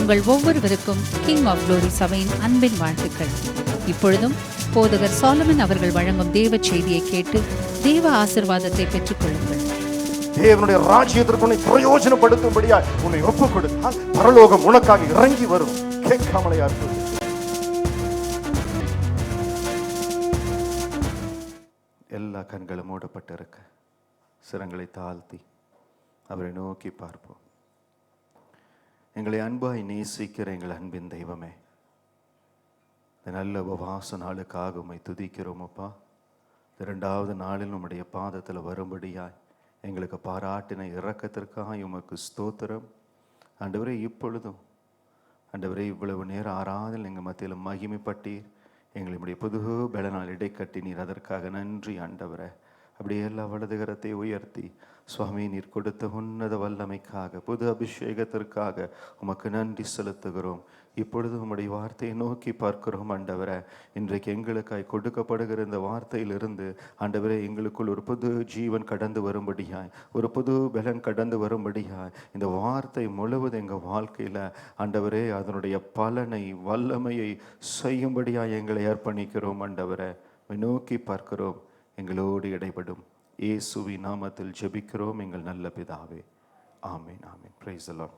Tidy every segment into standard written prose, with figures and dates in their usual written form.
உங்கள் ஒவ்வொருவருக்கும் king of glory சபையின் அன்பின் வாழ்த்துக்கள். இப்பொழுதும் போதகர் சாலமன் அவர்கள் வழங்கும் தேவ செய்தியை கேட்டு தேவ ஆசீர்வாதத்தை பெற்றுக் கொள்ளுங்கள். தேவனுடைய ராஜ்யத்திற்கு உன்னை பிரயோஜனப்படுத்தும்படியா உன்னை ஒப்புக் கொடுத்தால் பரலோகம் உனக்காக இறங்கி வரும். கேட்காமலையா இருக்கும். எல்லா கண்களும் மூடப்பட்டிருக்க சிரங்களை தாழ்த்தி அவரை நோக்கி பார்ப்போம். எங்களை அன்பாய் நேசிக்கிற எங்கள் அன்பின் தெய்வமே, இந்த நல்ல உபவாச நாளுக்காக உம்மை துதிக்கிறோம் அப்பா. இரண்டாவது நாளில் உம்முடைய பாதத்தில் வரும்படியாய் எங்களுக்கு பாராட்டின இரக்கத்திற்காக உமக்கு ஸ்தோத்திரம். ஆண்டவரே, இப்பொழுதும் ஆண்டவரே இவ்வளவு நேரம் ஆராதனை எங்கள் மத்தியில் மகிமைப்பட்டீர். எங்களுடைய புது பலனால் இடைக்கட்டினீர், அதற்காக நன்றி ஆண்டவரே. அப்படியே எல்லா வலதுகரத்தை உயர்த்தி சுவாமி நீர் கொடுத்த உன்னத வல்லமைக்காக புது அபிஷேகத்திற்காக உமக்கு நன்றி செலுத்துகிறோம். இப்பொழுது உம்முடைய வார்த்தையை நோக்கி பார்க்கிறோம் ஆண்டவரே. இன்றைக்கு எங்களுக்காய் கொடுக்கப்படுகிற இந்த வார்த்தையிலிருந்து ஆண்டவரே எங்களுக்குள் ஒரு புது ஜீவன் கடந்து வரும்படியாய், ஒரு புது பலன் கடந்து வரும்படியாய் இந்த வார்த்தை முழுவதும் எங்கள் வாழ்க்கையில் ஆண்டவரே அதனுடைய பலனை வல்லமையை செய்யும்படியாய் எங்களை அர்ப்பணிக்கிறோம் ஆண்டவரே. நோக்கி பார்க்கிறோம், எங்களோடு இடைப்படும் இயேசுவின் நாமத்தில் ஜெபிக்கிறோம் எங்கள் நல்ல பிதாவே, ஆமீன் ஆமீன். Praise the Lord.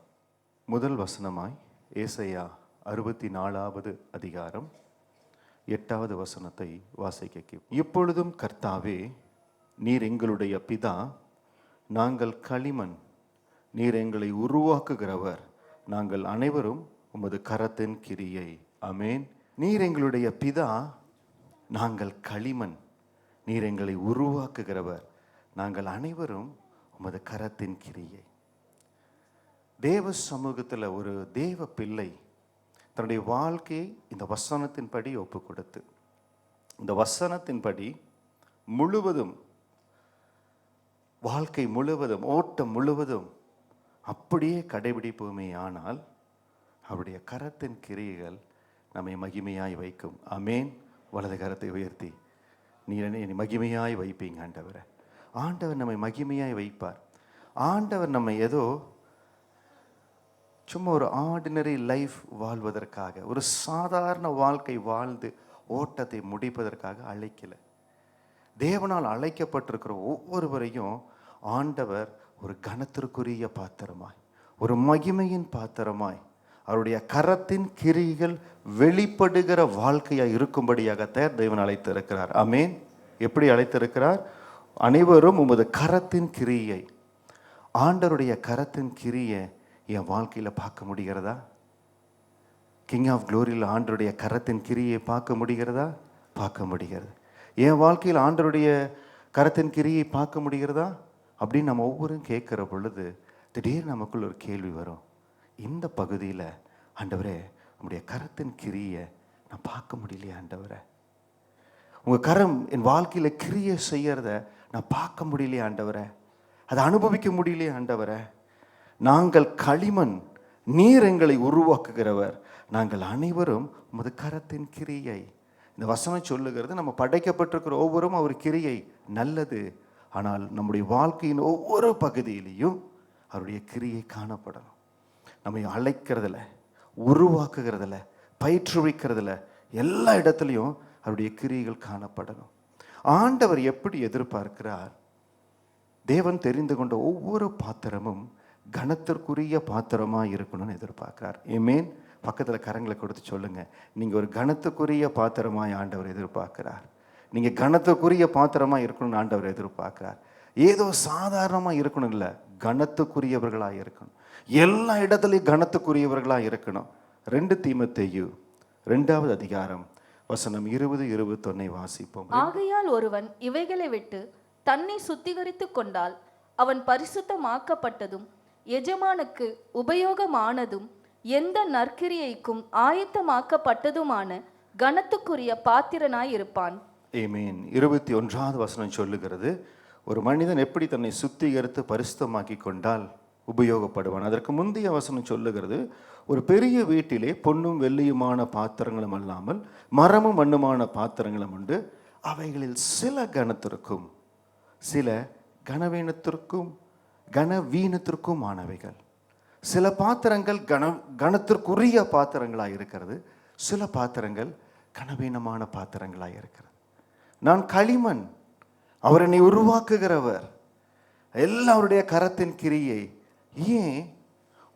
முதல் வசனமாய் ஏசாயா 64வது அதிகாரம் 8வது வசனத்தை வாசிக்க. இப்பொழுதும் கர்த்தாவே, நீர் எங்களுடைய பிதா, நாங்கள் களிமண், நீர் எங்களை உருவாக்குகிறவர், நாங்கள் அனைவரும் உமது கரத்தின் கிரியை. ஆமேன். நீர் எங்களுடைய பிதா, நாங்கள் களிமண், நீர் எங்களை உருவாக்குகிறவர், நாங்கள் அனைவரும் உமது கரத்தின் கிரியை. தேவ சமூகத்தில் ஒரு தேவ பிள்ளை தன்னுடைய வாழ்க்கையை இந்த வசனத்தின்படி ஒப்பு கொடுத்து, இந்த வசனத்தின்படி முழுவதும் வாழ்க்கை முழுவதும் ஓட்டம் முழுவதும் அப்படியே கடைபிடிப்போமே ஆனால் அவருடைய கரத்தின் கிரியைகள் நம்மை மகிமையாய் வைக்கும். ஆமேன். வலது கரத்தை உயர்த்தி நீ மகிமையாய் வைப்பீங்க ஆண்டவரை. ஆண்டவர் நம்மை மகிமையாய் வைப்பார். ஆண்டவர் நம்ம ஏதோ சும்மா ஒரு ஆர்டினரி லைஃப் வாழ்வதற்காக, ஒரு சாதாரண வாழ்க்கை வாழ்ந்து ஓட்டத்தை முடிப்பதற்காக அழைக்கலை. தேவனால் அழைக்கப்பட்டிருக்கிற ஒவ்வொருவரையும் ஆண்டவர் ஒரு கனத்திற்குரிய பாத்திரமாய், ஒரு மகிமையின் பாத்திரமாய், அவருடைய கரத்தின் கிரிகள் வெளிப்படுகிற வாழ்க்கையாக இருக்கும்படியாக தேவன் அழைத்திருக்கிறார். ஆமேன். எப்படி அழைத்திருக்கிறார்? அனைவரும் உமது கரத்தின் கிரியை. ஆண்டவருடைய கரத்தின் கிரியை என் வாழ்க்கையில் பார்க்க முடிகிறதா? கிங் ஆஃப் குளோரியில் ஆண்டருடைய கரத்தின் கிரியை பார்க்க முடிகிறதா? பார்க்க முடிகிறது. என் வாழ்க்கையில் ஆண்டருடைய கரத்தின் கிரியை பார்க்க முடிகிறதா அப்படின்னு நம்ம ஒவ்வொருவரும் கேட்குற பொழுது திடீர்னு நமக்குள்ள ஒரு கேள்வி வரும். இந்த பகுதியில் ஆண்டவரே, உங்களுடைய கரத்தின் கிரியை நான் பார்க்க முடியலையே ஆண்டவரே. உங்கள் கரம் என் வாழ்க்கையில் கிரியை செய்யறத நான் பார்க்க முடியலையே ஆண்டவரே. அதை அனுபவிக்க முடியலையே ஆண்டவரே. நாங்கள் களிமண், நீர் எங்களை உருவாக்குகிறவர், நாங்கள் அனைவரும் உமது கரத்தின் கிரியை. இந்த வசனம் சொல்லுகிறது, நம்ம படைக்கப்பட்டிருக்கிற ஒவ்வொரும் அவர் கிரியை நல்லது. ஆனால் நம்முடைய வாழ்க்கையின் ஒவ்வொரு பகுதியிலையும் அவருடைய கிரியை காணப்படணும். நம்மை அழைக்கிறதுல, உருவாக்குகிறதுல, பயிற்றுவிக்கிறதுல, எல்லா இடத்துலையும் அவருடைய கிரியைகள் காணப்படணும். ஆண்டவர் எப்படி எதிர்பார்க்கிறார்? தேவன் தெரிந்து கொண்ட ஒவ்வொரு பாத்திரமும் கனத்திற்குரிய பாத்திரமாக இருக்கணும்னு எதிர்பார்க்கிறார். ஏமேன். பக்கத்தில் கரங்களை கொடுத்து சொல்லுங்க, நீங்கள் ஒரு கனத்துக்குரிய பாத்திரமாக ஆண்டவர் எதிர்பார்க்கிறார். நீங்கள் கனத்துக்குரிய பாத்திரமாக இருக்கணும்னு ஆண்டவர் எதிர்பார்க்கிறார். ஏதோ சாதாரணமாக இருக்கணும் இல்லை, கனத்துக்குரியவர்களாக இருக்கணும். எல்லா இடத்துலையும் கனத்துக்குரியவர்களாக இருக்கணும். 2 தீமோத்தேயு 2வது அதிகாரம் வசனம் 20-21 வாசிப்போம். ஆகையால் ஒருவன் இவைகளை விட்டு தன்னை சுத்திகரித்து கொண்டால் அவன் பரிசுத்தமாக்கப்பட்டதும் எஜமானுக்கு உபயோகமானதும் எந்த நற்கிரியைக்கும் ஆயத்தமாக்கப்பட்டதுமான கனத்துக்குரிய பாத்திரனாய் இருப்பான். ஆமென். 21வது வசனம் சொல்லுகிறது, ஒரு மனிதன் எப்படி தன்னை சுத்திகரித்து பரிசுத்தமாக்கி கொண்டால் உபயோகப்படுவான். அதற்கு முந்தைய வசனம் சொல்லுகிறது, ஒரு பெரிய வீட்டிலே பொன்னும் வெள்ளியுமான பாத்திரங்களும் அல்லாமல் மரமும் மண்ணுமான பாத்திரங்களும் உண்டு. அவைகளில் சில கனத்திற்கும் சில கனவீனத்திற்கும் கனவீனத்திற்கும் ஆனவைகள், சில பாத்திரங்கள் கனத்திற்குரிய பாத்திரங்களாக இருக்கிறது, சில பாத்திரங்கள் கனவீனமான பாத்திரங்களாக இருக்கிறது. நான் களிமண், அவர் என்னை உருவாக்குகிறவர், எல்லாருடைய கரத்தின் கிரியை. ஏன்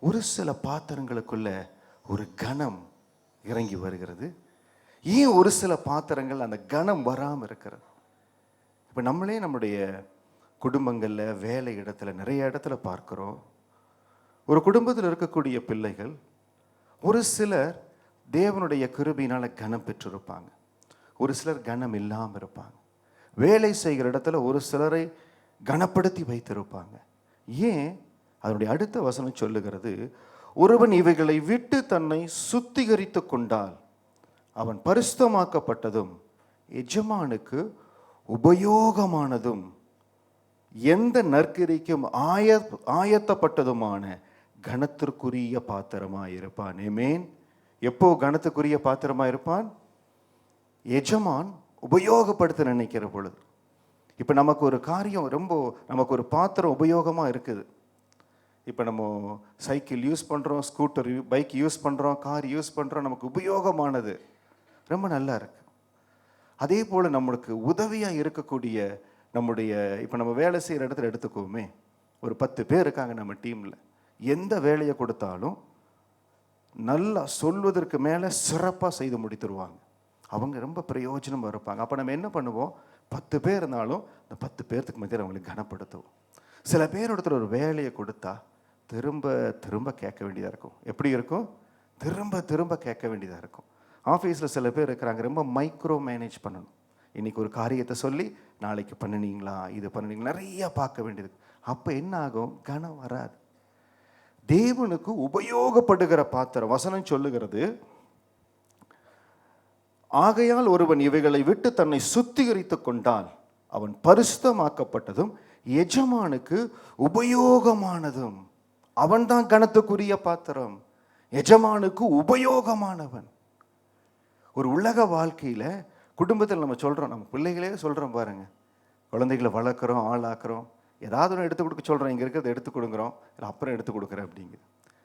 ஒரு சில பாத்திரங்களுக்குள்ள ஒரு கனம் இறங்கி வருகிறது? ஏன் ஒரு சில பாத்திரங்கள் அந்த கனம் வராமல் இருக்கிறது? இப்போ நம்மளே நம்முடைய குடும்பங்களில், வேலை இடத்துல, நிறைய இடத்துல பார்க்குறோம். ஒரு குடும்பத்தில் இருக்கக்கூடிய பிள்ளைகள் ஒரு சிலர் தேவனுடைய கிருபையினால் கனம் பெற்றிருப்பாங்க, ஒரு சிலர் கனம் இல்லாமல் இருப்பாங்க. வேலை செய்கிற இடத்துல ஒரு சிலரை கனப்படுத்தி வைத்திருப்பாங்க. ஏன்? அதனுடைய அடுத்த வசனம் சொல்லுகிறது, ஒருவன் இவைகளை விட்டு தன்னை சுத்திகரித்து கொண்டால் அவன் பரிசுத்தமாக்கப்பட்டதும் எஜமானுக்கு உபயோகமானதும் எந்த நற்கிரிக்கும் ஆயத்தப்பட்டதுமான கனத்திற்குரிய பாத்திரமாக இருப்பான். ஆமென். எப்போ கனத்துக்குரிய பாத்திரமாக இருப்பான்? எஜமான் உபயோகப்படுத்த நினைக்கிற பொழுது. இப்போ நமக்கு ஒரு காரியம் நமக்கு ஒரு பாத்திரம் உபயோகமாக இருக்குது. இப்போ நம்ம சைக்கிள் யூஸ் பண்ணுறோம், ஸ்கூட்டர் பைக் யூஸ் பண்ணுறோம், கார் யூஸ் பண்ணுறோம், நமக்கு உபயோகமானது ரொம்ப நல்லா இருக்கு. அதே போல் நம்மளுக்கு உதவியாக இருக்கக்கூடிய நம்முடைய, இப்போ நம்ம வேலை செய்கிற இடத்துல எடுத்துக்கோமே, ஒரு 10 பேர் இருக்காங்க நம்ம டீமில். எந்த வேலையை கொடுத்தாலும் நல்லா சொல்வதற்கு மேலே சிறப்பாக செய்து முடித்துருவாங்க. அவங்க ரொம்ப பிரயோஜனமாக இருப்பாங்க. அப்போ நம்ம என்ன பண்ணுவோம்? 10 பேர் இருந்தாலும் அந்த 10 பேர்த்துக்கு மத்தியில் அவங்களுக்கு கனப்படுத்துவோம். சில பேர் ஒருத்தர் ஒரு வேலையை கொடுத்தா திரும்ப திரும்ப கேட்க வேண்டியதாக இருக்கும். எப்படி இருக்கும்? திரும்ப திரும்ப கேட்க வேண்டியதாக இருக்கும். ஆஃபீஸில் சில பேர் இருக்கிறாங்க, ரொம்ப மைக்ரோ மேனேஜ் பண்ணணும். இன்றைக்கி ஒரு காரியத்தை சொல்லி நாளைக்கு பண்ணினீங்களா, இது பண்ணினீங்களா, நிறையா பார்க்க வேண்டியது. அப்போ என்ன ஆகும்? கனம் வராது. தேவனுக்கு உபயோகப்படுகிற பாத்திரம். வசனம் சொல்லுகிறது, ஆகையால் ஒருவன் இவைகளை விட்டு தன்னை சுத்திகரித்து கொண்டால் அவன் பரிசுத்தமாக்கப்பட்டதும் எஜமானுக்கு உபயோகமானதும். அவன்தான் கனத்துக்குரிய பாத்திரம், எஜமானுக்கு உபயோகமானவன். ஒரு உலக வாழ்க்கையில், குடும்பத்தில் நம்ம சொல்கிறோம், நம்ம பிள்ளைகளே சொல்கிறோம் பாருங்க, குழந்தைகளை வளர்க்குறோம், ஆளாக்குறோம், ஏதாவது ஒன்று எடுத்து கொடுக்க சொல்கிறோம், இங்கே இருக்கிறத எடுத்து கொடுங்குறோம், இல்லை அப்புறம் எடுத்து கொடுக்குறேன் அப்படிங்குது.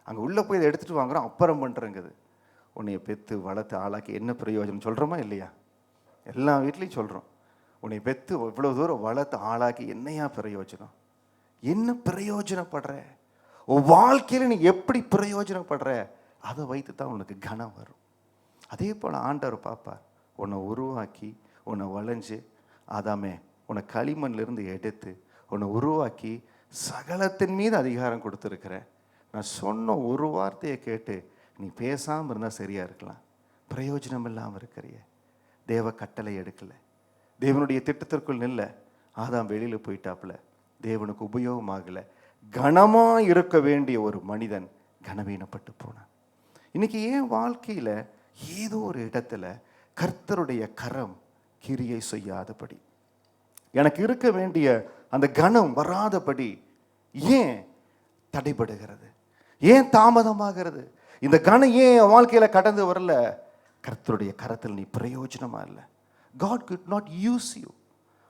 அங்கே உள்ளே போய் இதை எடுத்துகிட்டு வாங்குகிறோம், அப்புறம் பண்ணுறேங்குது. உன்னைய பெற்று வளர்த்து ஆளாக்கி என்ன பிரயோஜனம் சொல்கிறோமா இல்லையா? எல்லா வீட்லேயும் சொல்கிறோம், உன்னை பெற்று இவ்வளோ தூரம் வளர்த்து ஆளாக்கி என்னையா பிரயோஜனம்? என்ன பிரயோஜனப்படுற? உன் வாழ்க்கையில் நீ எப்படி பிரயோஜனப்படுற? அதை வைத்து தான் உனக்கு கனம் வரும். அதே போல் ஆண்டவர் பாப்பார், உன்னை உருவாக்கி உன்னை வளைஞ்சு, ஆதாமே உன்னை களிமண்ணிலிருந்து எடுத்து உன்னை உருவாக்கி சகலத்தின் மீது அதிகாரம் கொடுத்துருக்கிறேன். நான் சொன்ன ஒரு வார்த்தையை கேட்டு நீ பேசாமல் இருந்தால் சரியாக இருக்கலாம், பிரயோஜனம் இல்லாமல் இருக்கிறிய. தேவ கட்டளை எடுக்கலை, தேவனுடைய திட்டத்திற்குள் நில்ல. ஆதாம் வெளியில் போயிட்டாப்புல, தேவனுக்கு உபயோகமாகலை. கனமாக இருக்க வேண்டிய ஒரு மனிதன் கனவீனப்பட்டு போனான். இன்னைக்கு ஏன் வாழ்க்கையில் ஏதோ ஒரு இடத்துல கர்த்தருடைய கரம் கிரியை செய்யாதபடி, எனக்கு இருக்க வேண்டிய அந்த கனம் வராதபடி ஏன் தடைபடுகிறது? ஏன் தாமதமாகிறது? இந்த கனம் ஏன் வாழ்க்கையில் கடந்து வரல? கர்த்தருடைய கரத்தில் நீ பிரயோஜனமா இல்லை. God could not use you.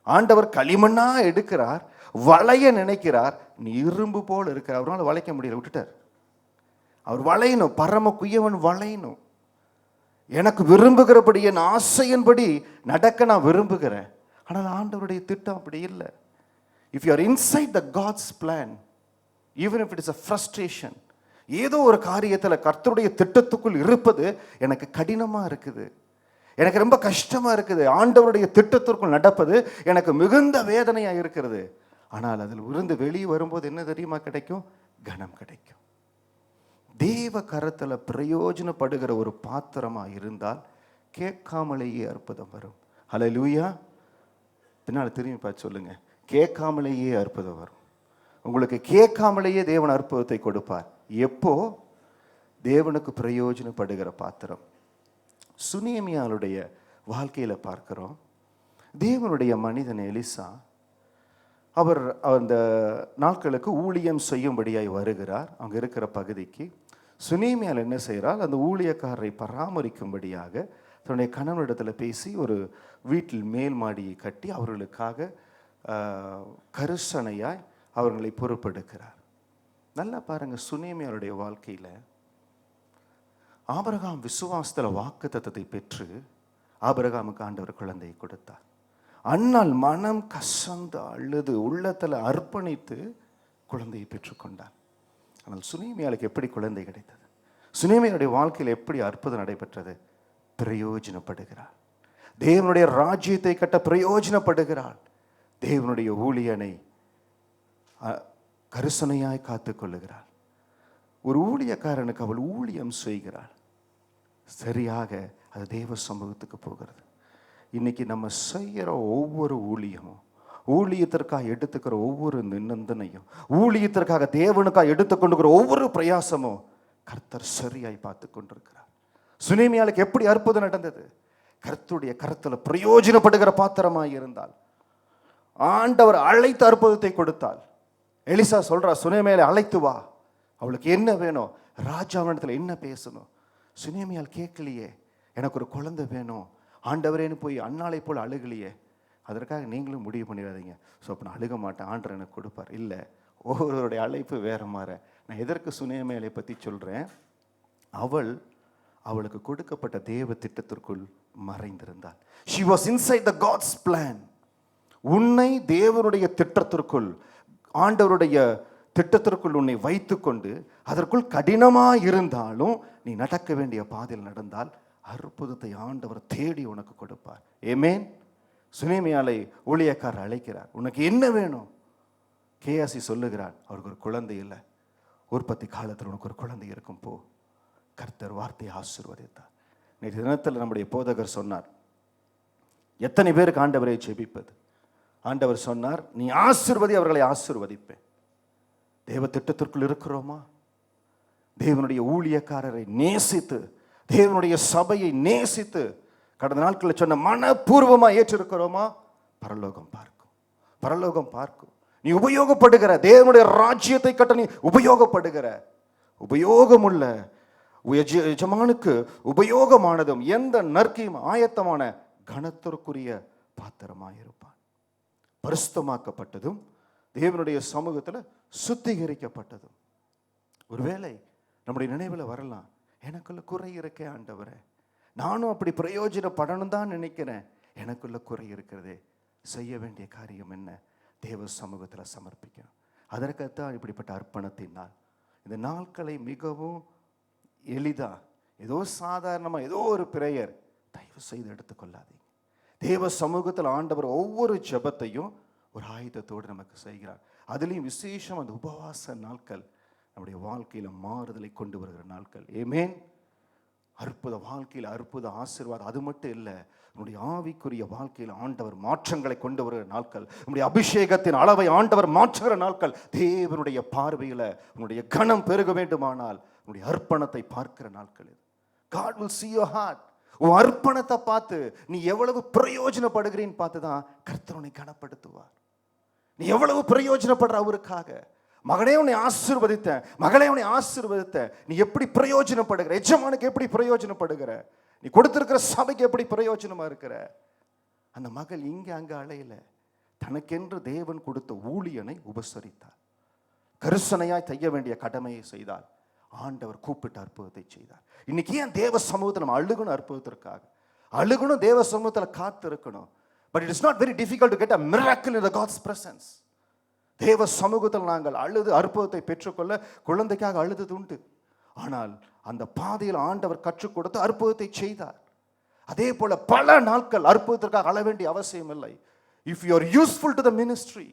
ஆண்டவர் களிமண்ணா எடுக்கிறார், வளைய நினைக்கிறார், நீ இரும்பு போல் இருக்கிற. அவரால் வளைக்க முடியல, விட்டுட்டார். அவர் வளையணும், பரம குயவன் வளையணும். எனக்கு விரும்புகிறபடி, என் ஆசையின்படி நடக்க நான் விரும்புகிறேன். ஆனால் ஆண்டவருடைய திட்டம் அப்படி இல்லை. If you are inside the God's plan, even if it is a frustration, ஏதோ ஒரு காரியத்தில் கர்த்தருடைய திட்டத்துக்குள் இருப்பது எனக்கு கடினமாக இருக்குது, எனக்கு ரொம்ப கஷ்டமாக இருக்குது, ஆண்டவருடைய திட்டத்திற்குள் நடப்பது எனக்கு மிகுந்த வேதனையாக இருக்கிறது. ஆனால் அதில் இருந்து வெளியே வரும்போது என்ன தெரியுமா கிடைக்கும்? கனம் கிடைக்கும். தேவ கரத்தில் பிரயோஜனப்படுகிற ஒரு பாத்திரமாக இருந்தால் கேட்காமலேயே அற்புதம் வரும். ஹல்லேலூயா. பின்னால் திரும்பி பார்த்து சொல்லுங்க, கேட்காமலேயே அற்புதம் வரும். உங்களுக்கு கேட்காமலேயே தேவன் அற்புதத்தை கொடுப்பார். எப்போ? தேவனுக்கு பிரயோஜனப்படுகிற பாத்திரம். சுனேமியாளுடைய வாழ்க்கையில் பார்க்கிறோம். தேவனுடைய மனிதன் எலிசா, அவர் அந்த நாட்களுக்கு ஊழியம் செய்யும்படியாய் வருகிறார். அங்கே இருக்கிற பகுதிக்கு சுனேமியால் என்ன செய்கிறார்? அந்த ஊழியக்காரரை பராமரிக்கும்படியாக தன்னுடைய கணவனிடத்தில் பேசி ஒரு வீட்டில் மேல் மாடியை கட்டி அவர்களுக்காக கரிசனையாய் அவர்களை பொறுப்பெடுக்கிறார். நல்லா பாருங்க, சுனேமியாருடைய வாழ்க்கையில ஆபிரகாம் விசுவாசத்துல வாக்குத்தத்தத்தை பெற்று ஆபிரகாமுக்கு ஆண்டவர் குழந்தையை கொடுத்தார். அன்னால் மனம் கசந்து அழுது உள்ளத்துல அர்ப்பணித்து குழந்தையை பெற்றுக்கொண்டார். ஆனால் சுனேமியாளுக்கு எப்படி குழந்தை கிடைத்தது? சுனேமியாருடைய வாழ்க்கையில் எப்படி அற்புதம் நடைபெற்றது? பிரயோஜனப்படுகிறாள். தேவனுடைய ராஜ்யத்தை கட்ட பிரயோஜனப்படுகிறாள். தேவனுடைய ஊழியனை கரிசனையாய் காத்துக்கொள்ளுகிறாள். ஒரு ஊழியக்காரனுக்கு அவள் ஊழியம் செய்கிறாள். சரியாக அது தேவ சமூகத்துக்கு போகிறது. இன்னைக்கு நம்ம செய்கிற ஒவ்வொரு ஊழியமும், ஊழியத்திற்காக எடுத்துக்கிற ஒவ்வொரு நிந்தனையும், ஊழியத்திற்காக தேவனுக்காக எடுத்துக்கொண்டுக்கிற ஒவ்வொரு பிரயாசமும் கர்த்தர் சரியாய் பார்த்து கொண்டிருக்கிறார். சுனேமியாளுக்கு எப்படி அற்புதம் நடந்தது? கர்த்தருடைய கருத்துல பிரயோஜனப்படுகிற பாத்திரமாய் இருந்தால் ஆண்டவர் அழைத்த அற்புதத்தை கொடுத்தால். எலிசா சொல்றா, சுனேமியாலை அழைத்து வா, அவளுக்கு என்ன வேணும், ராஜாவிடத்தில் என்ன பேசணும். சுனேமியால் கேட்கலையே, எனக்கு ஒரு குழந்தை வேணும் ஆண்டவரேன்னு போய் அன்னாலை போல் அழுகலையே. அதற்காக நீங்களும் முடிவு பண்ணிடாதீங்க, ஸோ அப்போ நான் அழுக மாட்டேன், ஆண்டவர் எனக்கு கொடுப்பார். இல்லை, ஒவ்வொருவருடைய அழைப்பு வேற மாற. நான் எதற்கு சுனேமியாலை பற்றி சொல்கிறேன்? அவளுக்கு கொடுக்கப்பட்ட தேவ திட்டத்திற்குள் மறைந்திருந்தாள். She was inside the God's plan. உன்னை தேவனுடைய திட்டத்திற்குள், ஆண்டவருடைய திட்டத்திற்குள் உன்னை வைத்துக்கொண்டு அதற்குள் கடினமாக இருந்தாலும் நீ நடக்க வேண்டிய பாதையில் நடந்தால் அற்புதத்தை ஆண்டவர் தேடி உனக்கு கொடுப்பார். ஆமென். சுனேமியாலை ஊழியக்காரர் அழைக்கிறார், உனக்கு என்ன வேணும்? கேயாசி சொல்லுகிறார், அவருக்கு ஒரு குழந்தை இல்லை, உற்பத்தி காலத்தில் உனக்கு ஒரு குழந்தை இருக்கும், போ. கர்த்தர் வார்த்தையை ஆசீர்வதித்தார். நேற்று தினத்தில் நம்முடைய போதகர் சொன்னார், எத்தனை பேருக்கு ஆண்டவரை ஜெபிப்பது? ஆண்டவர் சொன்னார், நீ ஆசீர்வதி, அவர்களை ஆசீர்வதிப்பேன். தேவ திட்டத்திற்குள் இருக்கிறோமா? தேவனுடைய ஊழியக்காரரை நேசித்து, தேவனுடைய சபையை நேசித்து கடந்த நாட்களில் சொன்ன மனப்பூர்வமா ஏற்றிருக்கிறோமா? பரலோகம் பார்க்கும், பரலோகம் பார்க்கும். நீ உபயோகப்படுகிற தேவனுடைய ராஜ்யத்தை கட்ட நீ உபயோகப்படுகிற உபயோகமுள்ள எஜமானுக்கு உபயோகமானதும் எந்த நற்கையும் ஆயத்தமான கனத்திற்குரிய பாத்திரமாயிருப்பான். பரிசுத்தமாக்கப்பட்டதும் தேவனுடைய சமூகத்தில் சுத்திகரிக்கப்பட்டதும். ஒருவேளை நம்முடைய நினைவில் வரலாம், எனக்குள்ள குறை இருக்கே ஆண்டவரே, நானும் அப்படி பிரயோஜனப்படணும் தான் நினைக்கிறேன், எனக்குள்ள குறை இருக்கிறதே. செய்ய வேண்டிய காரியம் என்ன? தேவ சமூகத்தில் சமர்ப்பிக்கணும். அதற்குத்தான் இப்படிப்பட்ட அர்ப்பணத்தின் நாள். இந்த நாட்களை மிகவும் எளிதா, ஏதோ சாதாரணமா ஏதோ ஒரு பிரேயர் தயவு செய்து எடுத்துக்கொள்ளாதீங்க. தேவ சமூகத்தில் ஆண்டவர் ஒவ்வொரு ஜெபத்தையும் ஒரு ஆயுதத்தோடு நமக்கு செய்கிறார். அதுலேயும் விசேஷம் அந்த உபவாச நாட்கள் நம்முடைய வாழ்க்கையில மாறுதலை கொண்டு வருகிற நாட்கள். ஆமென். அற்புத வாழ்க்கையில் அற்புத ஆசீர்வாதம். அது மட்டும் இல்லை, நம்முடைய ஆவிக்குரிய வாழ்க்கையில் ஆண்டவர் மாற்றங்களை கொண்டு வருகிற நாட்கள். நம்முடைய அபிஷேகத்தின் அளவை ஆண்டவர் மாற்றுகிற நாட்கள். தேவனுடைய பார்வையில உன்னுடைய கனம் பெருக வேண்டுமானால் உன்னுடைய அர்ப்பணத்தை பார்க்கிற நாட்கள் இது. God will see your heart. உன் அர்ப்பணத்தை பார்த்து நீ எவ்வளவு பிரயோஜனப்படுகிறீன்னு பார்த்து தான் கர்த்தர் உன்னை கனப்படுத்துவார். நீ எவ்வளவு பிரயோஜனப்படுற அவருக்காக. மகனே உன்னை ஆசீர்வதித்தேன், மகளே உன்னை ஆசீர்வதித்தேன். நீ எப்படி பிரயோஜனப்படுகிற? எஜமானுக்கு எப்படி பிரயோஜனப்படுகிற? நீ கொடுத்திருக்கிற சபைக்கு எப்படி பிரயோஜனமா இருக்கிற? அந்த மகள் இங்க அங்க அலையில, தனக்கென்று தேவன் கொடுத்த ஊழியனை உபசரித்தார். கரிசனையாய் செய்ய வேண்டிய கடமையை செய்தார். ஆண்டவர் கூப்பிட்டு அற்புதத்தை செய்தார். இன்னைக்கு ஏன் தேவ சமூகத்தில் நம்ம அழுகணும்? அற்புதத்திற்காக அழுகணும், தேவ சமூகத்தில் காத்து இருக்கணும். But it is not very difficult to get a miracle in the God's presence. தேவ சமூகத்தில் நாங்கள் அழுது அற்புதத்தை பெற்றுக்கொள்ள குழந்தைக்காக அழுது உண்டு. ஆனால் அந்த பாதையில் ஆண்டவர் கற்றுக் கொடுத்து அற்புதத்தை செய்தார். அதே போல பல நாட்கள் அற்புதத்திற்காக அழ வேண்டிய அவசியம் இல்லை. If you R useful to the ministry,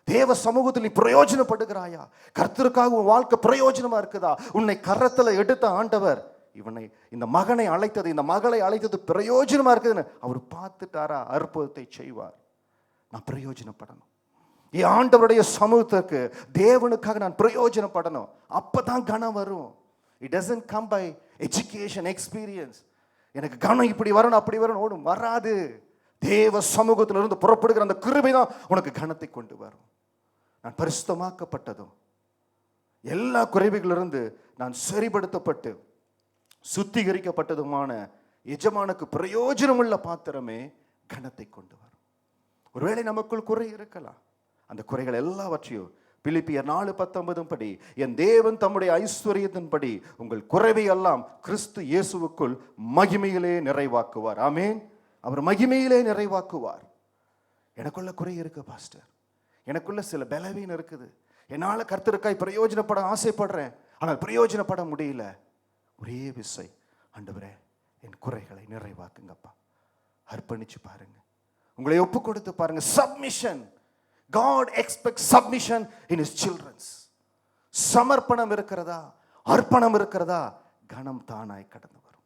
தேவ சமூகத்தில் நீ பிரயோஜனப்படுகிறாயா? கர்த்தருக்காக உன் வாழ்க்கை பிரயோஜனமா இருக்குதா? உன்னை கரத்தில் எடுத்த ஆண்டவர் இவனை, இந்த மகனை அழைத்தது, இந்த மகளை அழைத்தது பிரயோஜனமா இருக்குதுன்னு அவர் பார்த்துட்டாரா? அற்புதத்தை செய்வார். நான் பிரயோஜனப்படணும். என் ஆண்டவருடைய சமூகத்துக்கு, தேவனுக்காக நான் பிரயோஜனப்படணும். அப்பதான் கனம் வரும். It doesn't come by education, experience. எனக்கு கனம் இப்படி வரணும் அப்படி வரணும் ஓடும் வராது. தேவ சமூகத்திலிருந்து புறப்படுகிற அந்த கிருபை தான் உனக்கு கனத்தை கொண்டு வரும். நான் பரிசுத்தமாக்கப்பட்டதும் எல்லா குறைவுகளிலிருந்து நான் சரிபடுத்தப்பட்டு சுத்திகரிக்கப்பட்டதுமான எஜமானுக்கு பிரயோஜனமுள்ள பாத்திரமே கனத்தை கொண்டு வரும். ஒருவேளை நமக்குள் குறை இருக்கலாம். அந்த குறைகள் எல்லாவற்றையும் பிலிப்பியர் 4:19 படி, என் தேவன் தம்முடைய ஐஸ்வர்யத்தின்படி உங்கள் குறைவை எல்லாம் கிறிஸ்து இயேசுவுக்குள் மகிமையிலே நிறைவாக்குவார். ஆமேன். அவர் மகிமையிலே நிறைவாக்குவார். எனக்குள்ள குறை இருக்கு பாஸ்டர், எனக்குள்ள சில பலவீனம் இருக்குது, என்னால் கர்த்தருக்காய் பிரயோஜனப்பட ஆசைப்படுறேன், ஆனால் பிரயோஜனப்பட முடியல. ஒரே விசை, ஆண்டவரே என் குறைகளை நிறைவாக்குங்கப்பா. அர்ப்பணிச்சு பாருங்க, உங்களை ஒப்பு கொடுத்து பாருங்க. Submission. God expects submission in his children. சமர்ப்பணம் இருக்கிறதா, அர்ப்பணம் இருக்கிறதா, கணம் தானாய் கடந்து வரும்.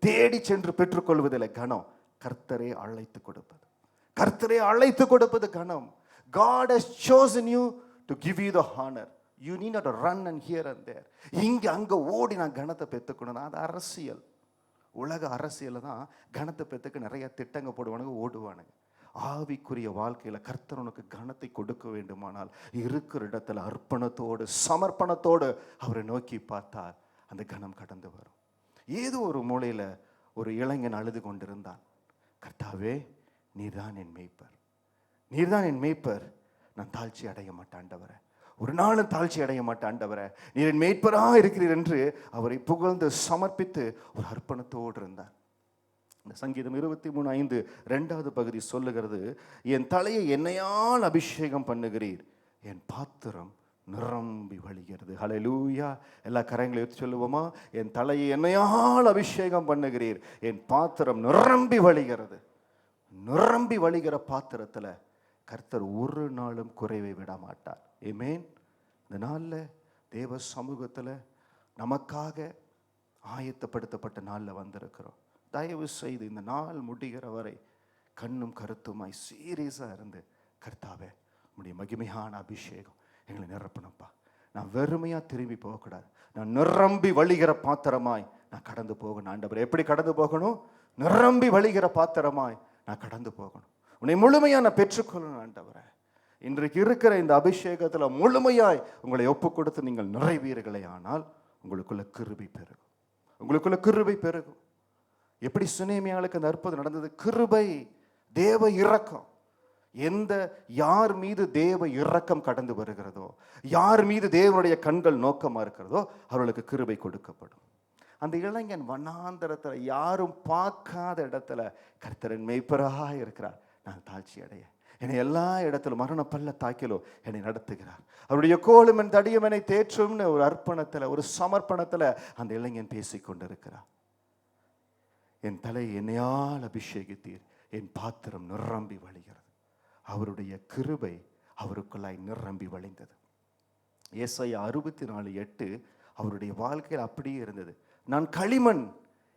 தேடி சென்று பெற்றுக்கொள்வதில்லை கணம், கர்த்தரே அழைத்து கொடுப்பது. கர்த்தரே அழைத்து கொடுப்பது கணம். God has chosen you to give you the honor. You need not to run and here and there. இங்க அங்க ஓடி நான் கணத்தை பெற்றுக்கணும், அது அரசியல். உலக அரசியல் தான் கணத்தை பெற்றுக்க நிறைய திட்டங்க போடுவானுங்க, ஓடுவானுங்க. ஆவிக்குரிய வாழ்க்கையில் கர்த்தர் உனக்கு கனத்தை கொடுக்க வேண்டுமானால் இருக்கிற இடத்துல அர்ப்பணத்தோடு சமர்ப்பணத்தோடு அவரை நோக்கி பார்த்தால் அந்த கனம் கடந்து வரும். ஏதோ ஒரு மூலையில் ஒரு இளைஞன் அழுது கொண்டிருந்தான். கர்த்தாவே, நீர்தான் என் மேய்ப்பர், நீர்தான் என் மேய்ப்பர், நான் தாழ்ச்சி அடைய மாட்டேன் ஆண்டவரே, ஒரு நாளும் தாழ்ச்சி அடைய மாட்டேன் ஆண்டவரே, நீர் என் மேய்ப்பராக இருக்கிறீர் என்று அவரை புகழ்ந்து சமர்ப்பித்து ஒரு அர்ப்பணத்தோடு இருந்தார். இந்த சங்கீதம் 23:5 2வது பகுதி சொல்லுகிறது, என் தலையை எண்ணெயால் அபிஷேகம் பண்ணுகிறீர், என் பாத்திரம் நிரம்பி வழிகிறது. ஹல்லேலூயா. எல்லா கரங்களை எடுத்து சொல்லுவோமா? என் தலையை எண்ணெயால் அபிஷேகம் பண்ணுகிறீர், என் பாத்திரம் நிரம்பி வழிகிறது. நிரம்பி வழிகிற பாத்திரத்தில் கர்த்தர் ஒரு நாளும் குறைவை விட மாட்டார். ஆமென். இந்த நாளில் தேவ சமூகத்தில் நமக்காக ஆயத்தப்படுத்தப்பட்ட நாளில் வந்திருக்கிறோம். தயவு செய்து இந்த நாள் முடிகிற வரை கண்ணும் கருத்துமாய் சீரியஸாக இருந்து, கர்த்தாவே உம்முடைய மகிமையான அபிஷேகம் எங்களை நிரப்பணும்ப்பா. நான் வெறுமையாக திரும்பி போகக்கூடாது, நான் நிரம்பி வழிகிற பாத்திரமாய் நான் கடந்து போகணும் ஆண்டவரே. எப்படி கடந்து போகணும்? நிரம்பி வழிகிற பாத்திரமாய் நான் கடந்து போகணும். உன்னை முழுமையாக நான் பெற்றுக்கொள்ளணும் ஆண்டவரே. இன்றைக்கு இருக்கிற இந்த அபிஷேகத்தில் முழுமையாய் உங்களை ஒப்பு கொடுத்து நீங்கள் நிறைவீர்களே ஆனால் உங்களுக்குள்ள கிருபை பெருகும், உங்களுக்குள்ள கிருபை பெருகும். எப்படி சுனேமியாளுக்கு அந்த அற்புதம் நடந்தது? கிருபை, தேவ இரக்கம். யார் மீது தேவ இரக்கம் கடந்து வருகிறதோ, யார் மீது தேவனுடைய கண்கள் நோக்கமா இருக்கிறதோ அவர்களுக்கு கிருபை கொடுக்கப்படும். அந்த இளைஞன் வனாந்தரத்தில் யாரும் பார்க்காத இடத்துல கர்த்தரின் மேய்ப்பராக இருக்கிறார். நான் தாழ்ச்சி அடைய, என்னை எல்லா இடத்திலும் மரண பல்ல தாக்கிலோ என்னை நடத்துகிறார், அவருடைய கோலும் என் தடியும் என்னை தேற்றும்னு ஒரு அர்ப்பணத்தில், ஒரு சமர்ப்பணத்தில் அந்த இளைஞன் பேசிக்கொண்டிருக்கிறார். என் தலை என்னையால் அபிஷேகித்தீர், என் பாத்திரம் நிரம்பி வழிகிறது. அவருடைய கிருபை அவருக்குள்ளாய் நிரம்பி வழிந்தது. ஏசாயா 64:8 அவருடைய வாழ்க்கையில் அப்படியே இருந்தது. நான் களிமண்,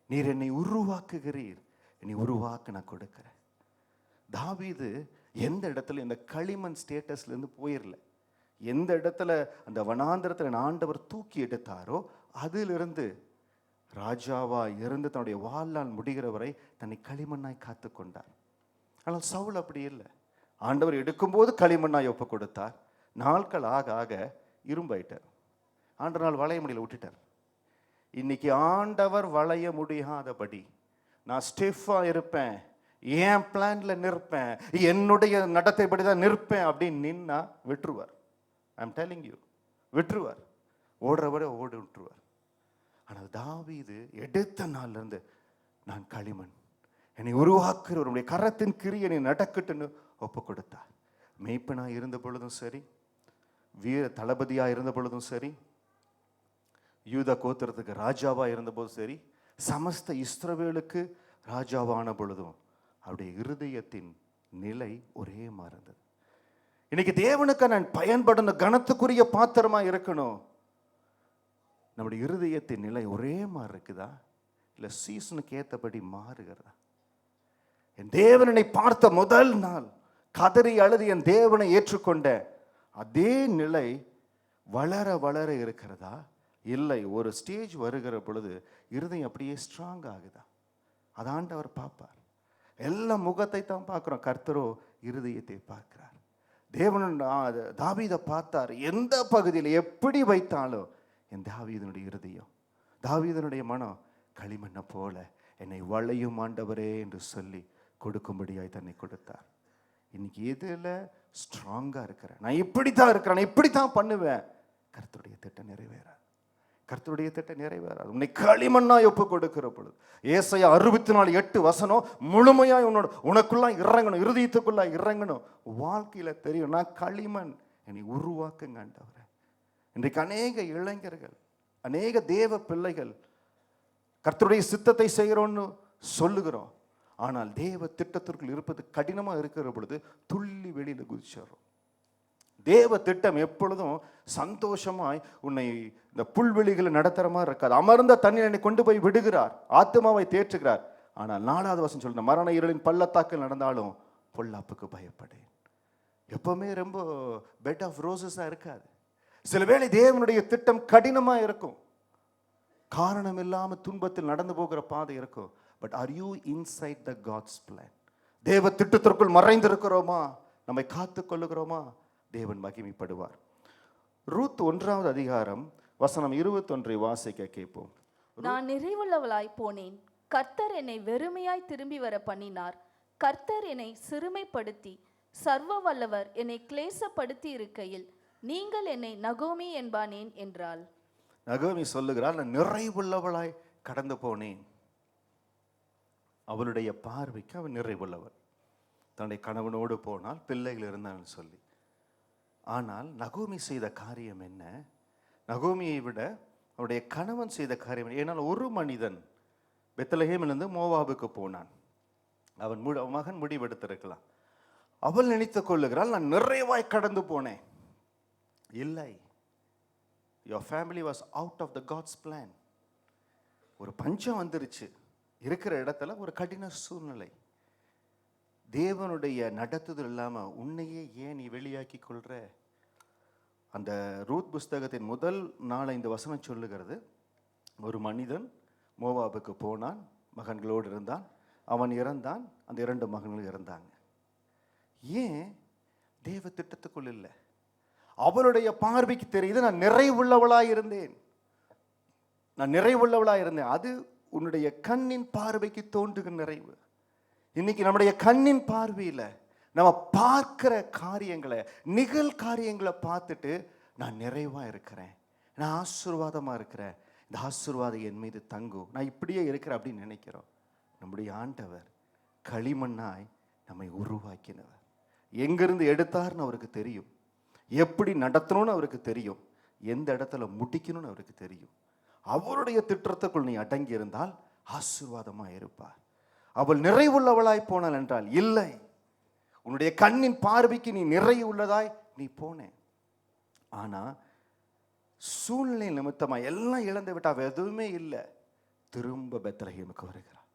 நீர் என்னை உருவாக்குகிறீர், என்னை உருவாக்க நான் கொடுக்கிறேன். தாவீது எந்த இடத்துல இந்த களிமண் ஸ்டேட்டஸ்லேருந்து போயிடல. எந்த இடத்துல அந்த வனாந்தரத்தில் ஆண்டவர் தூக்கி எடுத்தாரோ அதிலிருந்து ராஜாவா இருந்து தன்னுடைய வாழ்நாள் முடிகிற வரை தன்னை களிமண்ணாய் காத்து கொண்டார். ஆனால் சவுல் அப்படி இல்லை. ஆண்டவர் எடுக்கும்போது களிமண்ணாய் ஒப்பு கொடுத்தார். நாட்கள் ஆக ஆக இரும்பாயிட்டார். ஆண்டவரால் வளைய முடியல, விட்டுட்டார். இன்னைக்கு ஆண்டவர் வளைய முடியாதபடி நான் ஸ்டிஃபா இருப்பேன், என் பிளான்ல நிற்பேன், என்னுடைய நடத்தைப்படி தான் நிற்பேன் அப்படின்னு நின்னா விட்டுருவார். ஐ எம் டெல்லிங் யூ, விட்டுருவார். ஓடுறவரை ஓடி விட்டுருவார். ஆனால் தாவீது எடுத்த நாள்ல இருந்து நான் களிமண், என்னை உருவாக்குறவருடைய கரத்தின் கிரியனை நடக்கட்டுன்னு ஒப்பு கொடுத்தார். மெய்ப்பனா இருந்த பொழுதும் சரி, வீர தளபதியா இருந்த பொழுதும் சரி, யூதா கோத்திரத்துக்கு ராஜாவா இருந்த போதும் சரி, சமஸ்த இஸ்ரவேலுக்கு ராஜாவான பொழுதும் அவருடைய இருதயத்தின் நிலை ஒரே மாதிரி இருந்தது. இன்னைக்கு தேவனுக்கு நான் பயன்படணும், கனத்துக்குரிய பாத்திரமா இருக்கணும். நம்முடைய இருதயத்தின் நிலை ஒரே மாதிரி இருக்குதா, இல்லை சீசனுக்கு ஏற்றபடி மாறுகிறதா? என் தேவனை பார்த்த முதல் நாள் கதறி அழுது என் தேவனை ஏற்றுக்கொண்ட அதே நிலை வளர வளர இருக்கிறதா, இல்லை ஒரு ஸ்டேஜ் வருகிற பொழுது இருதயம் அப்படியே ஸ்ட்ராங் ஆகுதா? அதாண்டவர் பார்ப்பார். எல்லா முகத்தை தான் பார்க்குறோம், கர்த்தரோ இருதயத்தை பார்க்கிறார். தேவன் தாவீதை பார்த்தார். எந்த பகுதியில் எப்படி வைத்தாலும் என் தாவீதனுடைய இருதயம், தாவீதனுடைய மனம் களிமண்ணை போல என்னை வளையும் ஆண்டவரே என்று சொல்லி கொடுக்கும்படியாய் தன்னை கொடுத்தார். இன்னைக்கு எதில் ஸ்ட்ராங்காக இருக்கிறேன், நான் இப்படி தான் இருக்கிறேன், நான் இப்படி தான் பண்ணுவேன், கர்த்தருடைய திட்டம் நிறைவேறாது. கர்த்தருடைய திட்டம் நிறைவேறாது. உன்னை களிமண்ணாய் ஒப்பு கொடுக்கிற பொழுது ஏசாயா 64:8 முழுமையாய் உனக்குள்ளா இறங்கணும், இருதயத்துக்குள்ளா இறங்கணும். வாழ்க்கையில தெரியும், நான் களிமண், என்னை உருவாக்குங்க ஆண்டவரே. இன்றைக்கு அநேக இளைஞர்கள், அநேக தேவ பிள்ளைகள் கர்த்தருடைய சித்தத்தை செய்கிறோன்னு சொல்லுகிறோம், ஆனால் தேவ திட்டத்திற்குள் இருப்பது கடினமா இருக்கிற பொழுது துள்ளி வெளியில குதிச்சிடுறோம். தேவ திட்டம் எப்பொழுதும் சந்தோஷமாய் உன்னை இந்த புல்வெளிகளை நடத்துற மாதிரி இருக்காது. அமர்ந்த தண்ணீரை கொண்டு போய் விடுகிறார், ஆத்மாவை தேற்றுகிறார். ஆனால் 4வது வசனம் சொல்ற, மரண இருளின் பள்ளத்தாக்கில் நடந்தாலும் பொல்லாப்புக்கு பயப்படேன். எப்பவுமே ரொம்ப பெட் ஆஃப் ரோசஸா இருக்காது. சில வேளை தேவனுடைய திட்டம் கடினமா இருக்கும், காரணம் இல்லாம துன்பத்தில் நடந்து போகிற பாதை இருக்கும். But are you inside the God's plan? தேவ திட்டத்திற்குள் மறைந்திருக்கிறோமா? நம்மை காத்து கொள்ளுகிறோமா? தேவன் மகிமைப்படுவார். ரூத் 1வது அதிகாரம் வசனம் 21 வாசிக்க கேட்போம். நான் நிறைவுள்ளவளாய் போனேன், கர்த்தர் என்னை வெறுமையாய் திரும்பி வர பண்ணினார். கர்த்தர் என்னை சிறுமைப்படுத்தி சர்வ வல்லவர் என்னை கிளேசப்படுத்தி இருக்கையில் நீங்கள் என்னை நகோமி என்பானேன் என்றாள். நகோமி சொல்லுகிறாள், நான் நிறைவுள்ளவளாய் கடந்து போனேன். அவளுடைய பார்வைக்கு அவன் நிறைவுள்ளவள். தன்னுடைய கணவனோடு போனால் பிள்ளைகள் இருந்தான்னு சொல்லி. ஆனால் நகோமி செய்த காரியம் என்ன? நகோமியை விட அவருடைய கணவன் செய்த காரியம். ஏனால் ஒரு மனிதன் பெத்லகேமிலிருந்து மோவாபுக்கு போனான். அவன் மகன் முடிவெடுத்திருக்கலாம். அவள் நினைத்து கொள்ளுகிறாள், நான் நிறைவாய் கடந்து போனேன். இல்லை, your family was out of the God's plan. ஒரு பஞ்சம் வந்துருச்சு, இருக்கிற இடத்துல ஒரு கடின சூழ்நிலை. தேவனுடைய நடத்துதல் இல்லாம உன்னையே ஏன் நீ வெளியாக்கி கொள்ற? அந்த ரூத் புஸ்தகத்தின் முதல் 4-5 வசனம் சொல்லுகிறது, ஒரு மனிதன் மோவாபுக்கு போனான், மகன்களோடு இருந்தான், அவன் இறந்தான், அந்த 2 மகன்கள் இறந்தாங்க. ஏன்? தேவ திட்டத்துக்குள் இல்லை. அவளுடைய பார்வைக்கு தெரியுது, நான் நிறைவுள்ளவளாய் இருந்தேன், நான் நிறைவுள்ளவளாய் இருந்தேன். அது உன்னுடைய கண்ணின் பார்வைக்கு தோன்றுகிற நிறைவு. இன்னைக்கு நம்முடைய கண்ணின் பார்வையில் நம்ம பார்க்கிற காரியங்களை, நிகழ் காரியங்களை பார்த்துட்டு நான் நிறைவா இருக்கிறேன், நான் ஆசீர்வாதமா இருக்கிறேன், இந்த ஆசீர்வாதம் என் மீது தங்கும், நான் இப்படியே இருக்கிறேன் அப்படின்னு நினைக்கிறோம். நம்முடைய ஆண்டவர் களிமண்ணாய் நம்மை உருவாக்கினவர். எங்கிருந்து எடுத்தார்னு அவருக்கு தெரியும், எப்படி நடத்தணும்னு அவருக்கு தெரியும், எந்த இடத்துல முடிக்கணும்னு அவருக்கு தெரியும். அவருடைய திட்டத்துக்குள் நீ அடங்கி இருந்தால் ஆசீர்வாதமா இருப்பார். அவள் நிறைவுள்ளவளாய் போனாள் என்றால் இல்லை, உன்னுடைய கண்ணின் பார்வைக்கு நீ நிறைவு உள்ளதாய் நீ போனேன். ஆனா சூழ்நிலை நிமித்தமா எல்லாம் இழந்து விட்டா, எதுவுமே இல்லை, திரும்ப பெத்லகேமுக்கு வருகிறார்,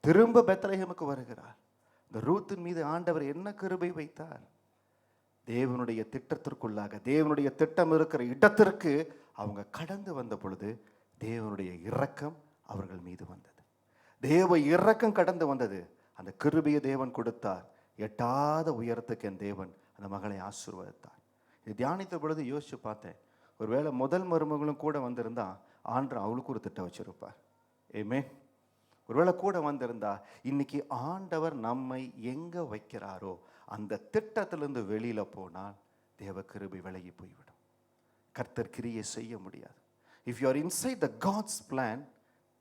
திரும்ப பெத்லகேமுக்கு வருகிறார். இந்த ரூத்தின் மீது ஆண்டவர் என்ன கிருபை வைத்தார்? தேவனுடைய திட்டத்திற்குள்ளாக, தேவனுடைய திட்டம் இருக்கிற இடத்திற்கு அவங்க கடந்து வந்த பொழுது தேவனுடைய இரக்கம் அவர்கள் மீது வந்தது. தேவ இரக்கம் கடந்து வந்தது. அந்த கிருபையை தேவன் கொடுத்தார். எட்டாத உயரத்துக்கு என் தேவன் அந்த மகளை ஆசீர்வதித்தார். இது தியானித்த பொழுது யோசிச்சு பார்த்தேன், ஒருவேளை முதல் மருமகளும் கூட வந்திருந்தா ஆண்டவர் அவளுக்கு ஒரு திட்டம் வச்சிருப்பார். ஆமென். ஒருவேளை கூட வந்திருந்தா இன்னைக்கு ஆண்டவர் நம்மை எங்க வைக்கிறாரோ அந்த திட்டத்திலிருந்து வெளியில போனால் தேவ கிருபை விலகி போய்விடும். கர்த்தர் கிரியை செய்ய முடியாது. If you are inside the God's plan,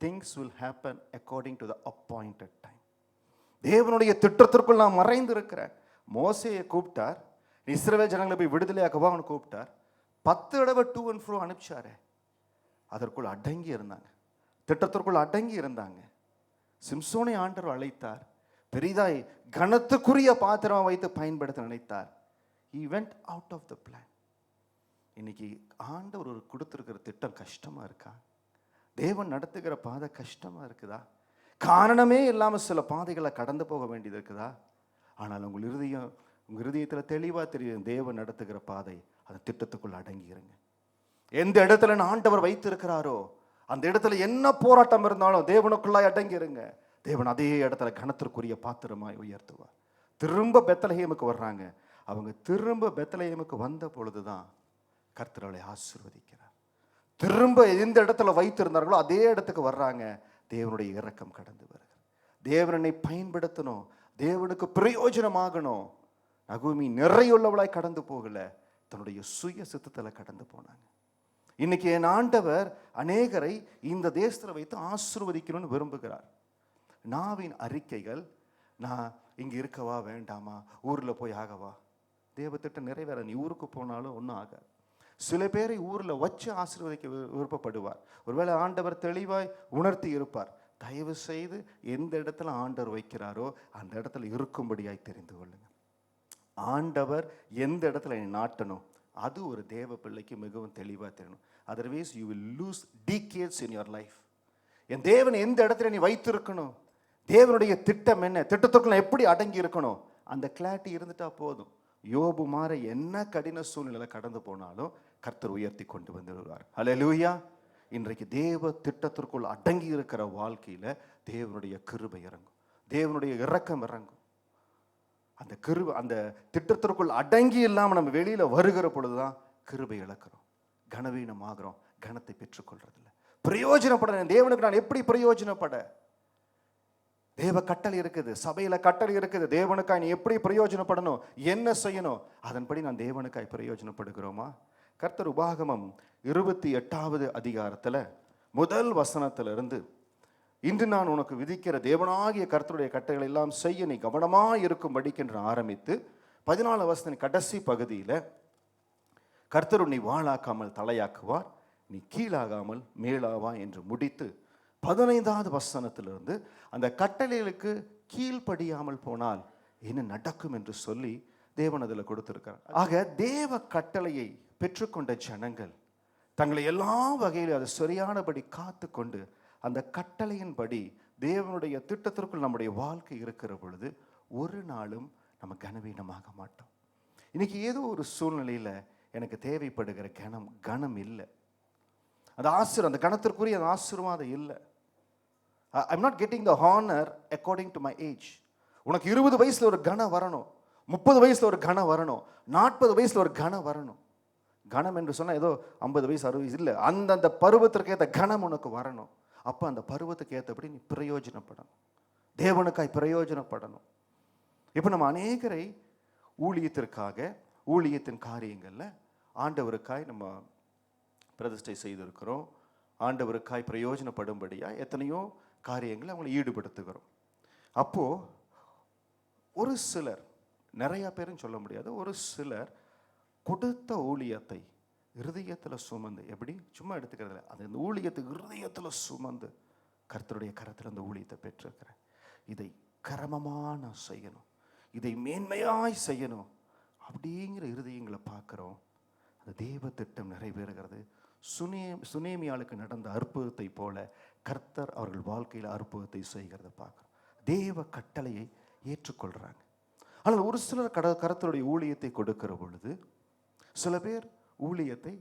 things will happen according to the appointed time. தேவனுடைய திட்டத்திற்குள் நான் மறைந்து இருக்கிறேன். மோசேயை கூப்பிட்டார், இஸ்ரவேல் ஜனங்களை போய் விடுதலையாக்கவா அவனை கூப்பிட்டார். 10 தடவை to and fro அனுப்பிச்சாரு. அதற்குள் அடங்கி இருந்தாங்க, திட்டத்திற்குள் அடங்கி இருந்தாங்க. சிம்சோனை ஆண்டவர் அழைத்தார், பெரிதாய் கனத்துக்குரிய பாத்திரமா வைத்து பயன்படுத்த நினைத்தார். He went out of the plan. இன்னைக்கு ஆண்டவர் ஒரு கொடுத்திருக்கிற திட்டம் கஷ்டமா இருக்கா? தேவன் நடத்துகிற பாதை கஷ்டமா இருக்குதா? காரணமே இல்லாம சில பாதைகளை கடந்து போக வேண்டியது இருக்குதா? ஆனால் உங்கள் இருதயத்தில் தெளிவா தெரியும், தேவன் நடத்துகிற பாதை அந்த திட்டத்துக்குள்ள அடங்கிருங்க. எந்த இடத்துல ஆண்டவர் வைத்திருக்கிறாரோ அந்த இடத்துல என்ன போராட்டம் இருந்தாலும் தேவனுக்குள்ளாய் அடங்கிருங்க. தேவன் அதே இடத்துல கனத்திற்குரிய பாத்திரமாய் உயர்த்துவார். திரும்ப பெத்லகேமுக்கு வர்றாங்க. அவங்க திரும்ப பெத்லகேமுக்கு வந்த பொழுதுதான் கர்த்தரை ஆசீர்வதிக்கிறார். திரும்ப எந்த இடத்துல வைத்திருந்தார்களோ அதே இடத்துக்கு வர்றாங்க. தேவனுடைய இரக்கம் கடந்து வருகிறது. தேவனை பயன்படுத்தணும், தேவனுக்கு பிரயோஜனமாகணும். நகோமி நிறையுள்ளவளாய் கடந்து போகல, தன்னுடைய சுய சித்தத்தில் கடந்து போனாங்க. இன்னைக்கு என் ஆண்டவர் அநேகரை இந்த தேசத்தில் வைத்து ஆசீர்வதிக்கணும்னு விரும்புகிறார். நாவின் அறிக்கைகள், நான் இங்கே இருக்கவா வேண்டாமா, ஊரில் போய் ஆகவா, தேவத்திட்டம் நிறைவேற நீ ஊருக்கு போனாலும் ஒன்றும் ஆகாது. சில பேரை ஊரில் வச்சு ஆசீர்வதிக்க விருப்பப்படுவார். ஒருவேளை ஆண்டவர் தெளிவாய் உணர்த்தி இருப்பார். தயவு செய்து எந்த இடத்துல ஆண்டவர் வைக்கிறாரோ அந்த இடத்துல இருக்கும்படியாய் தெரிந்து கொள்ளுங்க. ஆண்டவர் எந்த இடத்துல நீ நாட்டணும், அது ஒரு தேவ பிள்ளைக்கு மிகவும் தெளிவாக தெரியணும். Otherwise you will loose decades in your life. என் தேவன் எந்த இடத்துல நீ வைத்திருக்கணும், தேவனுடைய திட்டம் என்ன, திட்டத்துக்குள்ள எப்படி அடங்கி இருக்கணும், அந்த கிளாரிட்டி இருந்துட்டா போதும். யோபு மாற என்ன கடின சூழ்நிலை கடந்து போனாலும் கர்த்தர் உயர்த்தி கொண்டு வந்து வருவார். ஹல்லேலூயா. இன்றைக்கு தேவ திட்டத்திற்குள் அடங்கி இருக்கிற வாழ்க்கையில தேவனுடைய கிருபை இறங்கும், தேவனுடைய இரக்கம் இறங்கும். அந்த கிருபை, அந்த திட்டத்திற்குள் அடங்கி இல்லாமல் நம்ம வெளியில வருகிற பொழுதுதான் கிருபை இழக்கிறோம், கனவீனமாகிறோம், கனத்தை பெற்றுக்கொள்றதில்ல. பிரயோஜனப்பட தேவனுக்கு நான் எப்படி பிரயோஜனப்பட, தேவ கட்டளை இருக்குது, சபையில கட்டளை இருக்குது, தேவனுக்காய் நீ எப்படி பிரயோஜனப்படணும், என்ன செய்யணும், அதன்படி நான் தேவனுக்காய் பிரயோஜனப்படுகிறோமா? கர்த்தர் உபாகமம் 28வது அதிகாரத்துல முதல் வசனத்திலிருந்து, இன்று நான் உனக்கு விதிக்கிற தேவனாகிய கர்த்தருடைய கட்டளைகளை எல்லாம் செய்ய நீ கவனமாய் இருக்கும்படிக்கென்று ஆரம்பித்து 14 வசனத்தின் கடைசி பகுதியில, கர்த்தர் உன்னை வாளாக்காமல் தலையாக்குவார், நீ கீழாகாமல் மேலாவா என்று முடித்து 15வது வசனத்திலிருந்து அந்த கட்டளைகளுக்கு கீழ்ப்படியாமல் போனால் என்ன நடக்கும் என்று சொல்லி தேவன் அதில் கொடுத்திருக்கிறார். ஆக தேவ கட்டளையை பெற்றுக்கொண்ட ஜனங்கள் தங்களை எல்லா வகையிலும் அதை சரியானபடி காத்து கொண்டு அந்த கட்டளையின்படி தேவனுடைய திட்டத்திற்குள் நம்முடைய வாழ்க்கை இருக்கிற பொழுது ஒரு நாளும் நம்ம கனவீனமாக மாட்டோம். இன்னைக்கு ஏதோ ஒரு சூழ்நிலையில எனக்கு தேவைப்படுகிற கனம் இல்லை, அந்த கணத்திற்குரிய அந்த ஆசீர்வாதம் இல்லை. I'm not getting the honor according to my age. உனக்கு 20 வயசுல ஒரு கனம் வரணும், 30 வயசுல ஒரு கனம் வரணும், 40 வயசுல ஒரு கனம் வரணும். கனம் என்று சொன்னா ஏதோ 50 வயசு 60 வயசு இல்லை, அந்தந்த பருவத்திற்கு ஏற்ற கனம் உனக்கு வரணும். அப்போ அந்த பருவத்துக்கு ஏற்றபடி நீ பிரயோஜனப்படணும், தேவனுக்காய் பிரயோஜனப்படணும். இப்போ நம்ம அநேகரை ஊழியத்திற்காக, ஊழியத்தின் காரியங்களில் ஆண்டவருக்காய் நம்ம பிரதிஷ்டை செய்திருக்கிறோம். ஆண்டவருக்காய் பிரயோஜனப்படும்படியா எத்தனையோ காரியங்களை அவங்களை ஈடுபடுத்துகிறோம். அப்போ ஒரு சிலர், நிறைய பேரும் சொல்ல முடியாது, ஒரு சிலர் கொடுத்த ஊழியத்தை இருதயத்தில் சுமந்து, எப்படி சும்மா எடுத்துக்கிறதுல, அந்த ஊழியத்தை இருதயத்தில் சுமந்து கர்த்தருடைய கரத்தில் அந்த ஊழியத்தை பெற்றிருக்கிறேன், இதை கிரமமாக நான் செய்யணும், இதை மேன்மையாய் செய்யணும் அப்படிங்கிற இருதயங்களை பார்க்குறோம். அந்த தேவ திட்டம் நிறைவேறுகிறது. சுனேமியாளுக்கு நடந்த அற்புதத்தை போல கர்த்தர் அவர்கள் வாழ்க்கையில் அற்புதத்தை செய்கிறத பார்க்குறோம். தேவ கட்டளையை ஏற்றுக்கொள்கிறாங்க. ஆனால் ஒரு சிலர் கர்த்தருடைய ஊழியத்தை கொடுக்கிற பொழுது சில பேர் ஊழியத்தை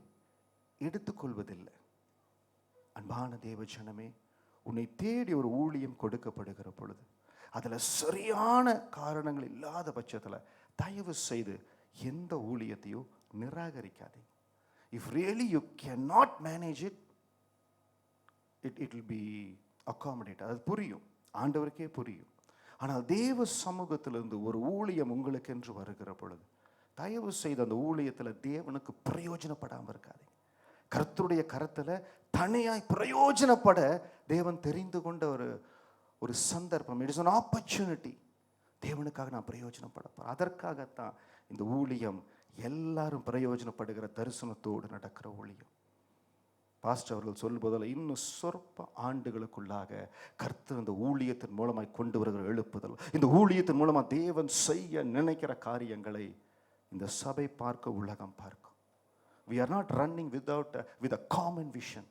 எடுத்துக்கொள்வதில்லை. அன்பான தேவ ஜனமே, உன்னை தேடி ஒரு ஊழியம் கொடுக்கப்படுகிற பொழுது அதில் சரியான காரணங்கள் இல்லாத பட்சத்தில் தயவு செய்து எந்த ஊழியத்தையும் நிராகரிக்காதீங்க. If really you cannot manage it, it will be accommodated. அது புரியும், ஆண்டவருக்கே புரியும். ஆனால் தேவ சமூகத்திலிருந்து ஒரு ஊழியம் உங்களுக்கு என்று வருகிற பொழுது தயவு செய்து அந்த ஊழியத்தில் தேவனுக்கு பிரயோஜனப்படாமல் இருக்காதீங்க. கர்த்தருடைய கரத்தில் தனியாய் பிரயோஜனப்பட தேவன் தெரிந்து கொண்ட ஒரு சந்தர்ப்பம். It is an opportunity. தேவனுக்காக நான் பிரயோஜனப்படப்போம். அதற்காகத்தான் இந்த ஊழியம் எல்லாரும் பிரயோஜனப்படுகிற தரிசனத்தோடு நடக்கிற ஊழியம். பாஸ்டர் அவர்கள் சொல்லும்போதில் இன்னும் சொற்ப ஆண்டுகளுக்குள்ளாக கர்த்தர் இந்த ஊழியத்தின் மூலமாய் கொண்டு வருகிற எழுப்புதல், இந்த ஊழியத்தின் மூலமாக தேவன் செய்ய நினைக்கிற காரியங்களை இந்த சபை பார்க்க, உலகம் பார்க்கும். We are not running with a common vision.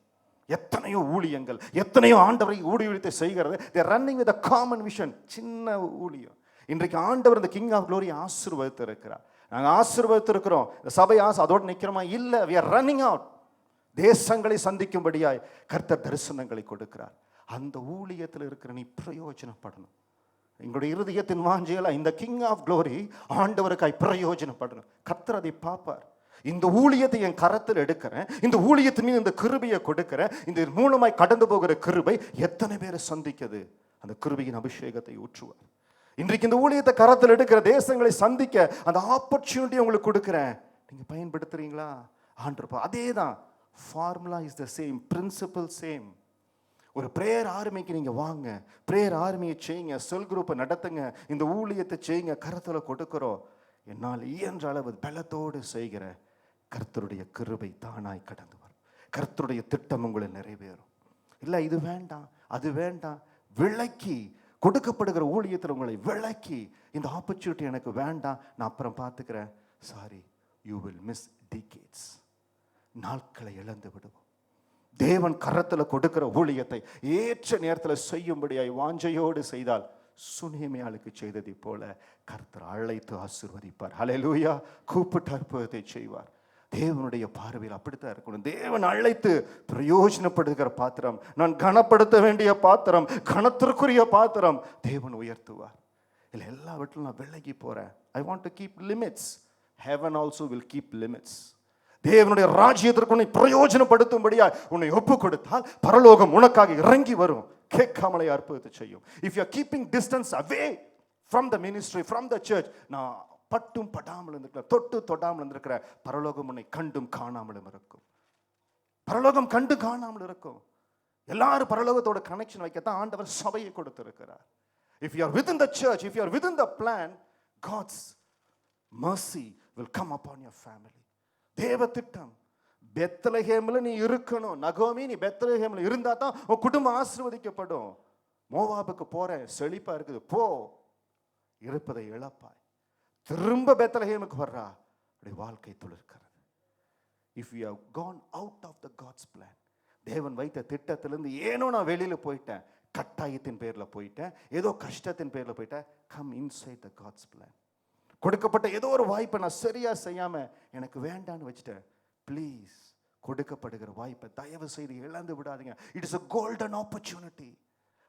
எத்தனையோ ஊழியங்கள், எத்தனையோ ஆண்டவரை ஊழியத்தை செய்கிறது, they are running with a common vision. சின்ன ஊழியம். இன்றைக்கு ஆண்டவர் இந்த கிங் ஆஃப் க்ளோரி ஆசீர்வதித்து இருக்கிறார். நாங்கள் ஆசீர்வதித்திருக்கிறோம், இந்த சபை அதோடு நிற்கிறோமா? இல்லை, we are running out. தேசங்களை சந்திக்கும்படியாய் கர்த்தர் தரிசனங்களை கொடுக்கிறார். அந்த ஊழியத்தில் இருக்கிற நீ பிரயோஜனப்படணும். எங்களுடைய இருதயத்தின் வாஞ்சையில் இந்த கிங் ஆஃப் க்ளோரி ஆண்டவருக்காய் பிரயோஜனப்படணும். கர்த்தர் அதை பார்ப்பார். இந்த ஊழியத்தை என் கரத்தில் எடுக்கிறேன், இந்த ஊழியத்தின் மீது இந்த கிருபையை கொடுக்கிறேன், இந்த மூலமாய் கடந்து போகிற கிருபை எத்தனை பேரை சந்திக்கிறது, அந்த கிருபையின் அபிஷேகத்தை ஊற்றுவார். இன்றைக்கு இந்த ஊழியத்தை கரத்தில் எடுக்கிற, தேசங்களை சந்திக்க அந்த ஆப்பர்ச்சுனிட்டி உங்களுக்கு கொடுக்குறேன், நீங்க பயன்படுத்துறீங்களா? ஆண்டவர் அதே தான். Formula is the same, principle same. ஒரு பிரேயர் ஆர்மிக்கு நீங்க வாங்க, பிரேயர் ஆர்மியை செய்யுங்க, செல் குரூப்பை நடத்துங்க, இந்த ஊழியத்தை செய்யுங்க, கருத்துல கொடுக்கிறோம். என்னால் இயன்ற அளவு பலத்தோடு செய்கிற கர்த்தருடைய கிருபை தானாய் கடந்து வரும். கர்த்தருடைய திட்டம் உங்களை நிறைவேறும். இல்லை இது வேண்டாம் அது வேண்டாம், விளக்கி கொடுக்கப்படுகிற ஊழியத்தில் உங்களை விளக்கி, இந்த ஆப்பர்ச்சுனிட்டி எனக்கு வேண்டாம், நான் அப்புறம் பார்த்துக்கிறேன், sorry, you will miss decades. நாட்களை இழந்து விடுவோம். தேவன் கரத்தில் கொடுக்கிற ஊழியத்தை ஏற்ற நேரத்தில் செய்யும்படியாய் வாஞ்சையோடு செய்தால், சுனேமியாளுக்கு செய்ததை போல கர்த்தர் அழைத்து ஆசீர்வதிப்பார். ஹல்லேலூயா. கூப்பிட்டு அற்புதத்தை செய்வார். தேவனுடைய பார்வையில் அப்படித்தான் இருக்கணும். தேவன் அழைத்து பிரயோஜனப்படுகிற பாத்திரம், நான் கனப்படுத்த வேண்டிய பாத்திரம், கனத்திற்குரிய பாத்திரம் தேவன் உயர்த்துவார். இல்லை எல்லாவற்றிலும் நான் விலகி போறேன், I want to keep limits, heaven also will keep limits. தேவனுடைய ராஜ்யத்திற்கு உன்னை பிரயோஜனப்படுத்தும்படியா உன்னை ஒப்பு கொடுத்தால் பரலோகம் உனக்காக இறங்கி வரும், கேட்காமலே அற்புதத்தை செய்யும். If you are keeping distance away from the ministry, from the church, நான் பட்டும் படாமல் இருந்திருக்கிற, தொட்டு தொடாமல் இருந்திருக்கிற பரலோகம் உன்னை கண்டும் காணாமலும் இருக்கும். பரலோகம் கண்டு காணாமல் இருக்கும். எல்லாரும் பரலோகத்தோட கனெக்ஷன் வைக்கத்தான் ஆண்டவர் சபையை கொடுத்திருக்கிறார். If you are within the church, if you are within the plan, God's mercy will come upon your family. தேவ திட்டம். பெத்லகேம்ல நீ இருக்கணும். நகோமி, நீ பெத்லகேம்ல இருந்தா தான் உன் குடும்பம் ஆசீர்வதிக்கப்படும். மோவாபுக்கு போற, செழிப்பா இருக்குது, போ, இருப்பதை இழப்பாய். திரும்ப பெத்லகேமுக்கு வர்றா, அப்படி வாழ்க்கை துளிர்க்கிறது. If you have gone out of the God's plan, தேவன் வைத்த திட்டத்திலிருந்து ஏனோ நான் வெளியில போயிட்டேன், கட்டாயத்தின் பேர்ல போயிட்டேன், ஏதோ கஷ்டத்தின் பேர்ல போயிட்டேன், come inside the God's plan. கொடுக்கப்பட்ட ஏதோ ஒரு வாய்ப்பை நான் சரியா செய்யாம எனக்கு வேண்டான்னு வச்சுட்டேன். ப்ளீஸ், கொடுக்கப்படுகிற வாய்ப்பை தயவு செய்து இழந்து விடாதீங்க. It is a golden opportunity.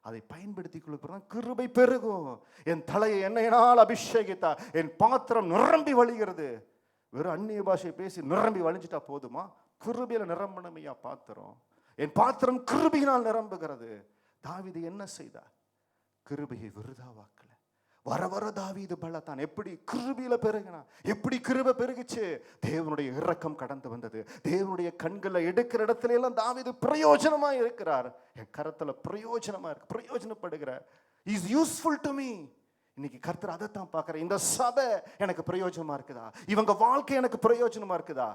அதை பயன்படுத்திக் கொள்ளுதான் கிருபை பெருகும். என் தலையை எண்ணெயினால் அபிஷேகித்தா என் பாத்திரம் நிரம்பி வழிகிறது. வெறும் அந்நிய பாஷை பேசி நிரம்பி வழிஞ்சிட்டா போதுமா? கிருபையில நிரம்பணுமையா பாத்திரம். என் பாத்திரம் கிருபையினால் நிரம்புகிறது. தாவீது என்ன செய்தார்? கிருபையை விருதாவாக்கல. வர வர தாவீது பலத்தான். எப்படி கிருபையில பெருகினான், எப்படி கிருபை பெருகிச்சு. தேவனுடைய இரக்கம் கடந்து வந்தது. தேவனுடைய கண்களை எடுக்கிற இடத்துல எல்லாம் தாவீது பிரயோஜனமா இருக்கிறார். என் கரத்துல பிரயோஜனமா இருக்கு, பிரயோஜனப்படுகிறார். Is useful to me. இன்னைக்கு கர்த்தர் அதைத்தான் பார்க்கிறேன். இந்த சபை எனக்கு பிரயோஜனமா இருக்குதா? இவங்க வாழ்க்கை எனக்கு பிரயோஜனமா இருக்குதா?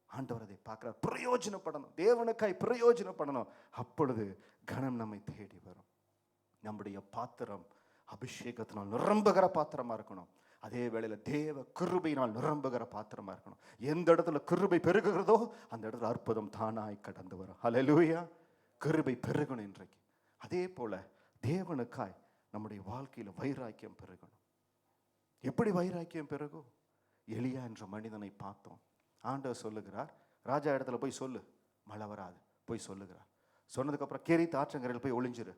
ஆண்டவர் அதை பார்க்கிறார். பிரயோஜனப்படணும், தேவனுக்காய் பிரயோஜனப்படணும். அப்பொழுது கனம் நம்மை தேடி வரும். நம்முடைய பாத்திரம் அபிஷேகத்தினால் நிரம்புகிற பாத்திரமா இருக்கணும். அதே வேளையில தேவ கிருபையினால் நிரம்புகிற பாத்திரமா இருக்கணும். எந்த இடத்துல கிருபை பெருகுகிறதோ அந்த இடத்துல அற்புதம் தானாய் கடந்து வரும். ஹல்லேலூயா. கிருபை பெருகணும் இன்றைக்கு. அதே போல தேவனுக்காய் நம்முடைய வாழ்க்கையில வைராக்கியம் பெருகணும். எப்படி வைராக்கியம் பெருகும்? எலியா என்ற மனிதனை பார்த்தோம். ஆண்டவர் சொல்லுகிறார், ராஜா இடத்துல போய் சொல்லு, மழை வராது, போய் சொல்லுகிறார். சொன்னதுக்கு அப்புறம் கேரித் ஆற்றங்கரையில் போய் ஒளிஞ்சிரு.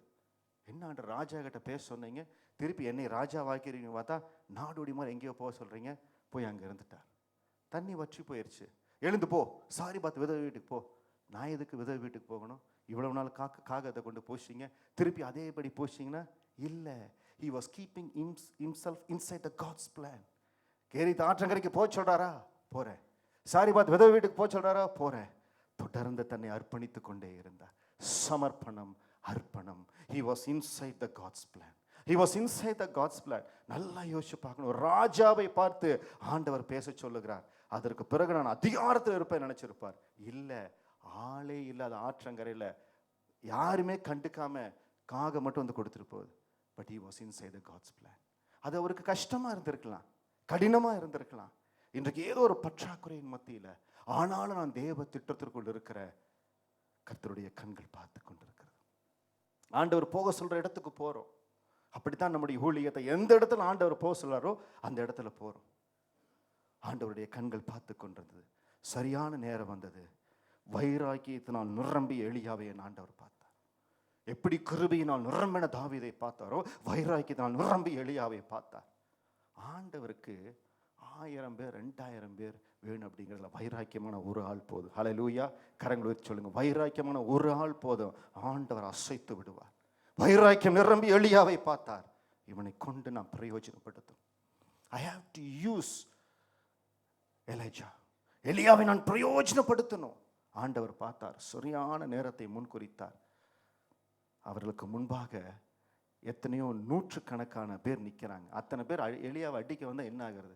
என்ன ராஜா கிட்ட பேச சொன்னீங்க, திருப்பி என்னை ராஜா வாக்கிறீங்க, பார்த்தா நாடோடி மாதிரி எங்கேயோ போக சொல்றீங்க. போய் அங்கே இருந்துட்டார். தண்ணி வற்றி போயிடுச்சு. எழுந்து போ, சாரி பார்த்து விதவை வீட்டுக்கு போ. நான் எதுக்கு விதவை வீட்டுக்கு போகணும்? இவ்வளவு நாள் காகத்தை கொண்டு போச்சிங்க, திருப்பி அதேபடி போச்சிங்கன்னா இல்லை. he was keeping himself inside the God's plan. Cherith ஆற்றங்கரைக்கு போக சொல்றாரா? போறேன். சாரி பார்த்து விதவை வீட்டுக்கு போக சொல்றாரா? போறேன். தொடர்ந்து தன்னை அர்ப்பணித்து கொண்டே இருந்தார். சமர்ப்பணம், அர்ப்பணம். He was inside the God's plan. He was inside the God's plan. நல்லா யோசிச்சு பார்க்கணும். ராஜாவை பார்த்து ஆண்டவர் பேச சொல்லுகிறார். அதற்கு பிறகு நான் அதிகாரத்தில் இருப்பேன் நினைச்சிருப்பார். இல்ல, ஆளே இல்லாத ஆற்றங்கரையில யாருமே கண்டுக்காம காக மட்டும் வந்து கொடுத்துட்டு போகுது. But he was inside the God's plan. அது அவருக்கு கஷ்டமா இருந்திருக்கலாம், கடினமா இருந்திருக்கலாம். இன்றைக்கு ஏதோ ஒரு பற்றாக்குறையின் மத்தியில, ஆனாலும் நான் தேவ திட்டத்திற்குள் இருக்கிற கர்த்தருடைய கண்கள் பார்த்து கொண்டிருக்கிறது. ஆண்டவர் போக சொல்ற இடத்துக்கு போறோம். அப்படித்தான் நம்முடைய ஊழியத்தை எந்த இடத்துல ஆண்டவர் போக சொல்றாரோ அந்த இடத்துல போறோம். ஆண்டவருடைய கண்கள் பார்த்து கொண்டிருந்தது. சரியான நேரம் வந்தது. வைராக்கியத்தினால் நிரம்பி எலியாவை ஆண்டவர் பார்த்தார். எப்படி கிருபையினால் நிரம்பின தாவீதை பார்த்தாரோ, வைராக்கியத்தினால் நிரம்பி எலியாவை பார்த்தார். ஆண்டவருக்கு 1000 பேர் 2000 பேர் வேணும் அப்படிங்கிறதுல வைராக்கியமான ஒரு ஆள் போதும். ஹல்லேலூயா. கரங்களை வச்சு சொல்லுங்க, வைராக்கியமான ஒரு ஆள் போதும், ஆண்டவர் அசைத்து விடுவார். வைராக்கியம் நிரம்பி எலியாவை பார்த்தார். இவனை கொண்டு நான் பிரயோஜனப்படுத்தும். I have to use Elijah. எலியாவை நான் பிரயோஜனப்படுத்தணும். ஆண்டவர் பார்த்தார், சரியான நேரத்தை முன்குறித்தார். அவர்களுக்கு முன்பாக எத்தனையோ நூற்றுக்கணக்கான பேர் நிற்கிறாங்க. அத்தனை பேர் எலியாவை அடிக்க வந்தால் என்ன ஆகிறது?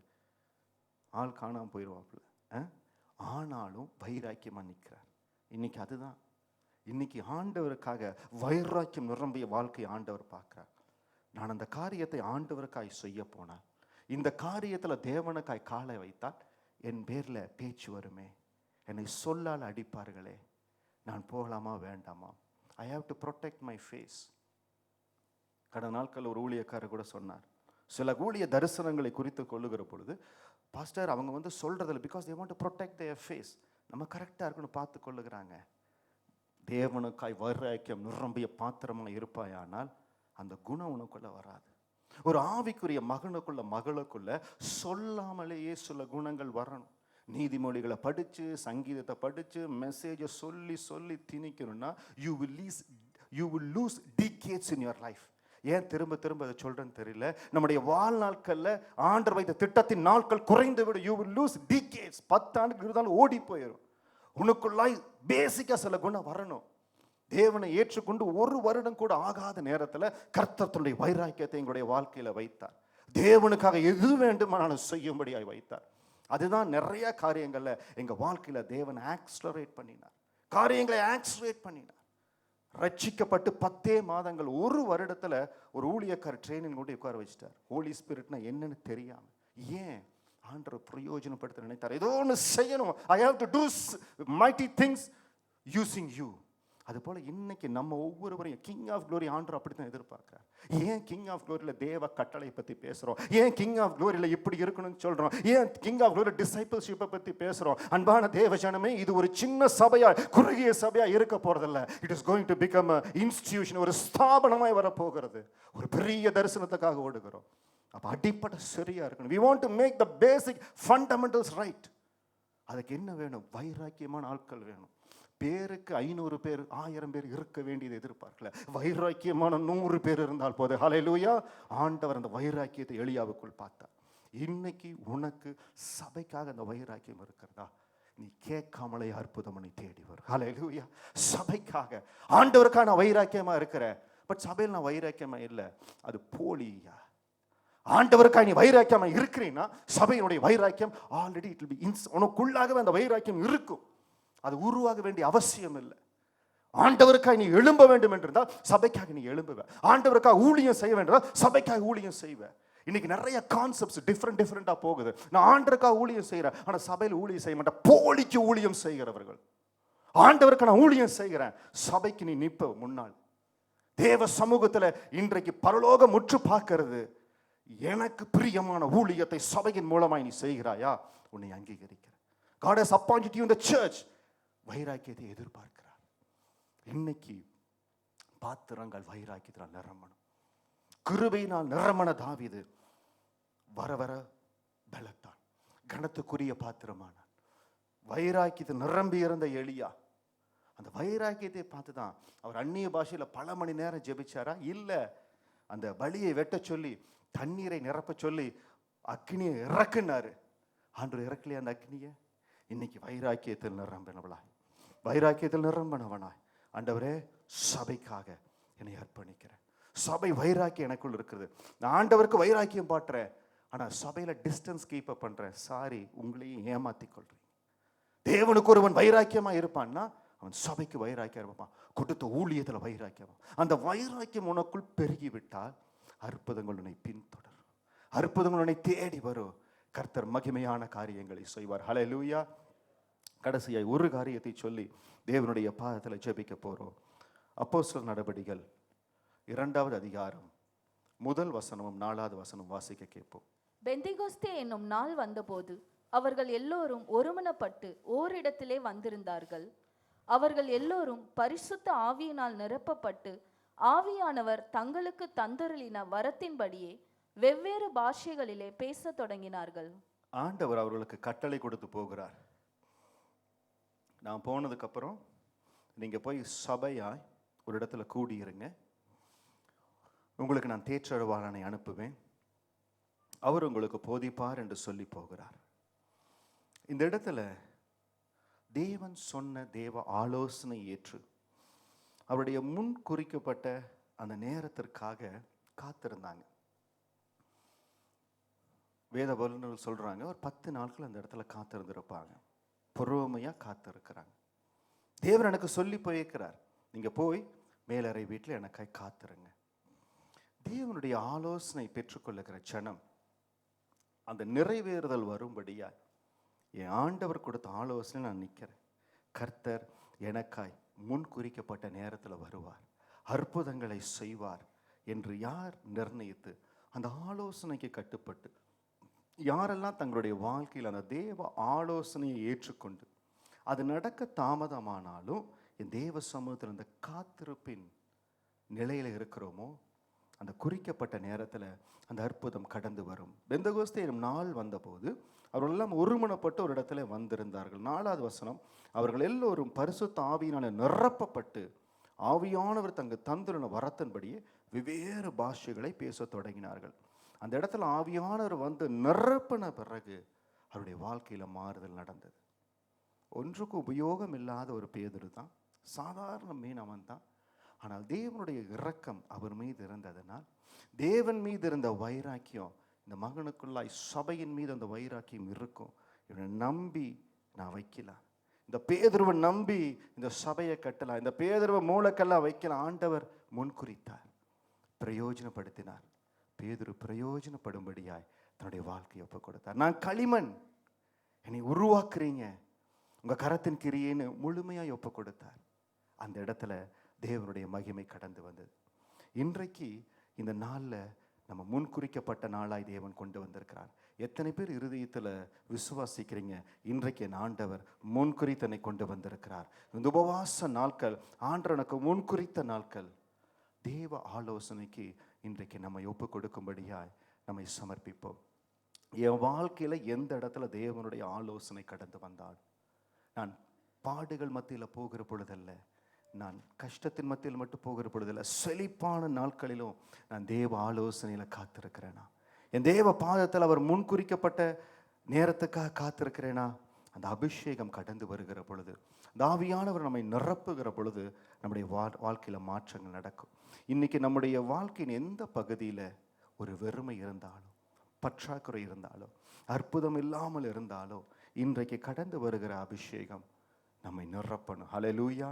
ஆள் காணாமல் போயிடுவாப்புல. ஆனாலும் வைராக்கியமாக நிற்கிறார். இன்னைக்கு அதுதான், இன்னைக்கு ஆண்டவருக்காக வைராக்கியம் நிரம்பிய வாழ்க்கை ஆண்டவர் பார்க்கிறார். நான் அந்த காரியத்தை ஆண்டவருக்காய் செய்ய போனால், இந்த காரியத்தில் தேவனுக்காய் காலை வைத்தால் என் பேரில் பேச்சு வருமே, என்னை சொல்லால் அடிப்பார்களே, நான் போகலாமா வேண்டாமா? I have to protect my face. கடந்த நாட்கள் ஒரு ஊழியக்காரர் கூட சொன்னார், சில ஊழிய தரிசனங்களை குறித்து கொள்ளுகிற பொழுது, பாஸ்டர் அவங்க சொல்றதில்ல, because they want to protect their face. நம்ம கரெக்டாக இருக்குன்னு பார்த்து கொள்ளுகிறாங்க. தேவனுக்காய் வைராக்கியம் நிரம்பிய பாத்திரமாக இருப்பாயானால் அந்த குணம் உனக்குள்ள வராது. ஒரு ஆவிக்குரிய மகனுக்குள்ள மகளுக்குள்ள சொல்லாமலேயே சில குணங்கள் வரணும். நீதிமொழிகளை படித்து, சங்கீதத்தை படித்து, மெசேஜை சொல்லி சொல்லி திணிக்கணும்னா you will lose decades in your life. ஏன் திரும்ப திரும்ப அதை சொல்றேன்னு தெரியல. நம்முடைய வாழ்நாட்களில் ஆண்டவர் வைத்த திட்டத்தின் நாட்கள் குறைந்து விடும். You will lose decades. 10 ஆண்டுக்கு இருந்தாலும் ஓடி போயிடும். உனக்குள்ளாய் பேசிக்கா சில குணம் வரணும். தேவனை ஏற்றுக்கொண்டு 1 வருடம் கூட ஆகாத நேரத்தில் கர்த்தர் தன்னுடைய வைராக்கியத்தை எங்களுடைய வாழ்க்கையில் வைத்தார். தேவனுக்காக எது வேண்டுமானாலும் செய்யும்படியாய் வைத்தார். அதுதான் நிறைய காரியங்களில் எங்கள் வாழ்க்கையில் தேவன் ஆக்ஸலரேட் பண்ணினார், காரியங்களை ஆக்ஸலரேட் பண்ணினார். ரட்சிக்கப்பட்டு 10 மாதங்கள் 1 வருடத்தில் ஒரு ஊழியக்கார ட்ரெயினிங் கூட உட்கார வச்சுட்டார். ஹோலி ஸ்பிரிட்னா என்னன்னு தெரியாம. ஏன்? ஆண்டவர் பிரயோஜனப்படுத்த நினைத்தார். ஏதோ ஒன்று செய்யணும். I have to do mighty things using you. அதுபோல் இன்னைக்கு நம்ம ஒவ்வொருவரையும் கிங் ஆஃப் க்ளோரி ஆண்டவர் அப்படி தான் எதிர்பார்க்கிறார். ஏன் கிங் ஆஃப் க்ளோரியில் தேவ கட்டளை பற்றி பேசுகிறோம்? ஏன் கிங் ஆஃப் க்ளோரியில் இப்படி இருக்கணும்னு சொல்கிறோம்? ஏன் கிங் ஆஃப் க்ளோரி டிசைபிள்ஷிப்பை பற்றி பேசுகிறோம்? அன்பான தேவ ஜனமே, இது ஒரு சின்ன சபையாக, குறுகிய சபையாக இருக்க போகிறதில்ல. It is going to become a institution. ஒரு ஸ்தாபனமாய் வரப்போகிறது. ஒரு பெரிய தரிசனத்துக்காக ஓடுகிறோம். அப்போ அடிப்படை சரியாக இருக்கணும். we want to make the basic fundamentals right. அதுக்கு என்ன வேணும்? வைராக்கியமான ஆட்கள் வேணும். பேருக்கு 500 பேர் 1000 பேர் இருக்க வேண்டியது எதிர்பார்க்கல. வைராக்கியமான 100 பேர் இருந்தால் போது. ஹல்லேலூயா. ஆண்டவர் அந்த வைராக்கியத்தை எலியாவுக்குள் பார்த்தார். இன்னைக்கு உனக்கு சபைக்காக அந்த வைராக்கியம் இருக்கிறதா? நீ கேட்காமலே அற்புதம் உன்னை தேடி வரும். ஹல்லேலூயா. சபைக்காக ஆண்டவருக்கான வைராக்கியமா இருக்கிற, பட் சபையில் நான் வைராக்கியமா இல்லை, அது போலியா. ஆண்டவருக்காக நீ வைராக்கியமா இருக்கிறீன்னா சபையினுடைய வைராக்கியம் ஆல்ரெடி இட் வில் பி உனக்குள்ளாகவே அந்த வைராக்கியம் இருக்கும். அது உருவாக வேண்டிய அவசியம் இல்லை. ஆண்டவருக்காக நீ எழும்ப வேண்டும் என்றிருந்தால் சபைக்காக நீ எழும்புவ. ஆண்டவருக்காக ஊழியம் செய்ய வேண்டும், சபைக்காக ஊழியம் செய்வ. இன்னைக்கு நிறைய கான்செப்ட்ஸ் டிஃப்ரெண்டா போகுது. நான் ஆண்டவருக்காக ஊழியம் செய்கிறேன், ஆனால் சபையில் ஊழியம் செய்ய மாட்டேன். போலிக்கு ஊழியம் செய்கிறவர்கள். ஆண்டவருக்கு நான் ஊழியம் செய்கிறேன், சபைக்கு நீ நிற்ப முன்னால். தேவ சமூகத்தில் இன்றைக்கு பரலோகம் முற்று பார்க்கிறது. எனக்கு பிரியமான ஊழியத்தை சபையின் மூலமாய் நீ செய்கிறாயா? உன்னை அங்கீகரிக்கிற. God has appointed you in the church. வைராக்கியத்தை எதிர்பார்க்கிறார். இன்னைக்கு பாத்திரங்கள் வைராக்கியத்தினால் நிரம்பணும். கிருபையினால் நிரம்பன தாவீது வர வர பலத்தான், கனத்துக்குரிய பாத்திரமானான். வைராக்கியத்தில் நிரம்பி இருந்த எலியா அந்த வைராக்கியத்தை பார்த்து தான் அவர் அந்நிய பாஷையில் பல மணி நேரம் ஜெபிச்சாரா? இல்லை. அந்த பலியை வெட்ட சொல்லி தண்ணீரை நிரப்ப சொல்லி அக்னியை இறக்குனாரு. ஆண்டவர் இறக்கலையே அந்த அக்னியை? இன்னைக்கு வைராக்கியத்தில் நிரம்பினவளாய், வைராக்கியத்தில் நிரம்பினவனாய், ஆண்டவரே சபைக்காக என்னை அர்ப்பணிக்கிறேன். சபை வைராக்கியம் எனக்குள் இருக்கிறது. நான் ஆண்டவருக்கு வைராக்கியம் பாட்டுறேன், ஆனால் சபையில் டிஸ்டன்ஸ் கீப் அப் பண்ணுறேன். சாரி, உங்களையும் ஏமாத்தி கொள்றேன். தேவனுக்கு ஒருவன் வைராக்கியமாக இருப்பான்னா அவன் சபைக்கு வைராக்கியம் இருப்பான். கொடுத்த ஊழியத்தில் வைராக்கியம். அந்த வைராக்கியம் உனக்குள் பெருகிவிட்டால் அற்புதங்கள் உன்னை பின்தொடரும். அற்புதங்கள் உன்னை தேடி வரும். கர்த்தர் மகிமையான காரியங்களை செய்வார். ஹல்லேலூயா. கடைசியாய் ஒரு காரியத்தை சொல்லி தேவனுடைய பாதத்தில் ஜெபிக்க போறோம். அப்போஸ்தலர் நடபடிகள் 2வது அதிகாரம் 1 வசனமும் 4வது வசனம் வாசிக்க கேட்போம். பெந்தெகோஸ்தே என்னும் நாள் வந்தபோது அவர்கள் எல்லோரும் ஒருமனப்பட்டு ஓரிடத்திலே வந்திருந்தார்கள். அவர்கள் எல்லோரும் பரிசுத்த ஆவியினால் நிரப்பப்பட்டு ஆவியானவர் தங்களுக்கு தந்தருளின வரத்தின்படியே வெவ்வேறு பாஷைகளிலே பேசத் தொடங்கினார்கள். ஆண்டவர் அவர்களுக்கு கட்டளை கொடுத்து போகிறார். நான் போனதுக்கு அப்புறம் நீங்க போய் சபையாய் ஒரு இடத்துல கூடியிருங்க. உங்களுக்கு நான் தேற்றரவாளனை அனுப்புவேன், அவர் உங்களுக்கு போதிப்பார் என்று சொல்லி போகிறார். இந்த இடத்துல தேவன் சொன்ன தேவ ஆலோசனை ஏற்று அவருடைய முன் குறிக்கப்பட்ட அந்த நேரத்திற்காக காத்திருந்தாங்க. வேத வல்லுநர்கள் சொல்றாங்க, ஒரு 10 நாட்கள் அந்த இடத்துல காத்திருந்திருப்பாங்க. பொறுமையா காத்திருக்கிறாங்க. தேவன் எனக்கு சொல்லி போயிருக்கிறார், நீங்க போய் மேலறை வீட்டில் எனக்காய் காத்திருங்க. தேவனுடைய ஆலோசனை பெற்றுக்கொள்ளுகிற ஜனம் அந்த நிறைவேறுதல் வரும்படியா என் ஆண்டவர் கொடுத்த ஆலோசனை நான் நிற்கிறேன். கர்த்தர் எனக்காய் முன் குறிக்கப்பட்ட நேரத்தில் வருவார், அற்புதங்களை செய்வார் என்று யார் நிர்ணயித்து அந்த ஆலோசனைக்கு கட்டுப்பட்டு யாரெல்லாம் தங்களுடைய வாழ்க்கையில் அந்த தேவ ஆலோசனையை ஏற்றுக்கொண்டு அது நடக்க தாமதமானாலும் என் தேவ சமூகத்தில் அந்த காத்திருப்பின் நிலையில் இருக்கிறோமோ, அந்த குறிக்கப்பட்ட நேரத்தில் அந்த அற்புதம் கடந்து வரும். பெந்தகோஸ்தே நாள் வந்தபோது அவர்கள் எல்லாம் ஒருமனப்பட்டு ஒரு இடத்துல வந்திருந்தார்கள். 4வது வசனம், அவர்கள் எல்லோரும் பரிசுத்த ஆவியினால நிரப்பப்பட்டு ஆவியானவர் தங்க தந்துள்ள வரத்தின்படியே வெவ்வேறு பாஷைகளை பேச தொடங்கினார்கள். அந்த இடத்துல ஆவியானவர் வந்து நிரப்பின பிறகு அவருடைய வாழ்க்கையில மாறுதல் நடந்தது. ஒன்றுக்கு உபயோகம் இல்லாத ஒரு பேதுரு தான், சாதாரண மீனவன் தான். ஆனால் தேவனுடைய இரக்கம் அவர் மீது இருந்ததனால், தேவன் மீது இருந்த வைராக்கியம் இந்த மகனுக்குள்ளாய் சபையின் மீது அந்த வைராக்கியம் இருக்கும். இவனை நம்பி நான் வைக்கலாம், இந்த பேதுருவை நம்பி இந்த சபையை கட்டலாம், இந்த பேதுருவை மூலக்கெல்லாம் வைக்கலாம். ஆண்டவர் முன்குறித்தார், பிரயோஜனப்படுத்தினார். பேதுரு பிரயோஜனப்படும்படியாய் தன்னுடைய வாழ்க்கையை ஒப்பு கொடுத்தார். நான் களிமண், என்னை உருவாக்குறீங்க, உங்க கரத்தின் கிரியைன்னு முழுமையாய் ஒப்பு கொடுத்தார். அந்த இடத்துல தேவனுடைய மகிமை கடந்து வந்தது. இன்றைக்கு இந்த நாளில் நம்ம முன்குறிக்கப்பட்ட நாளாய் தேவன் கொண்டு வந்திருக்கிறார். எத்தனை பேர் இருதயத்தில் விசுவாசிக்கிறீங்க? இன்றைக்கு என் ஆண்டவர் முன்குறித்தனை கொண்டு வந்திருக்கிறார். இந்த உபவாச நாட்கள் ஆண்டவர் எனக்கு முன்குறித்த நாட்கள். தேவ ஆலோசனைக்கு இன்றைக்கு நம்மை ஒப்பு கொடுக்கும்படியாய் நம்மை சமர்ப்பிப்போம். என் வாழ்க்கையில் எந்த இடத்துல தேவனுடைய ஆலோசனை கடந்து வந்தால், நான் பாடுகள் மத்தியில் போகிற பொழுதல்ல, நான் கஷ்டத்தின் மத்தியில் மட்டும் போகிற பொழுதில்லை, செழிப்பான நாட்களிலும் நான் தேவ ஆலோசனையில் காத்திருக்கிறேனா? என் தேவ பாதத்தில் அவர் முன்குறிக்கப்பட்ட நேரத்துக்காக காத்திருக்கிறேனா? அந்த அபிஷேகம் கடந்து வருகிற பொழுது, அந்த ஆவியானவர் நம்மை நிரப்புகிற பொழுது நம்முடைய வாழ்க்கையில் மாற்றங்கள் நடக்கும். இன்னைக்கு நம்முடைய வாழ்க்கையின் எந்த பகுதியில் ஒரு வெறுமை இருந்தாலும், பற்றாக்குறை இருந்தாலும், அற்புதம் இல்லாமல் இருந்தாலும், இன்றைக்கு கடந்து வருகிற அபிஷேகம் நம்மை நிரப்பணும். ஹல்லேலூயா.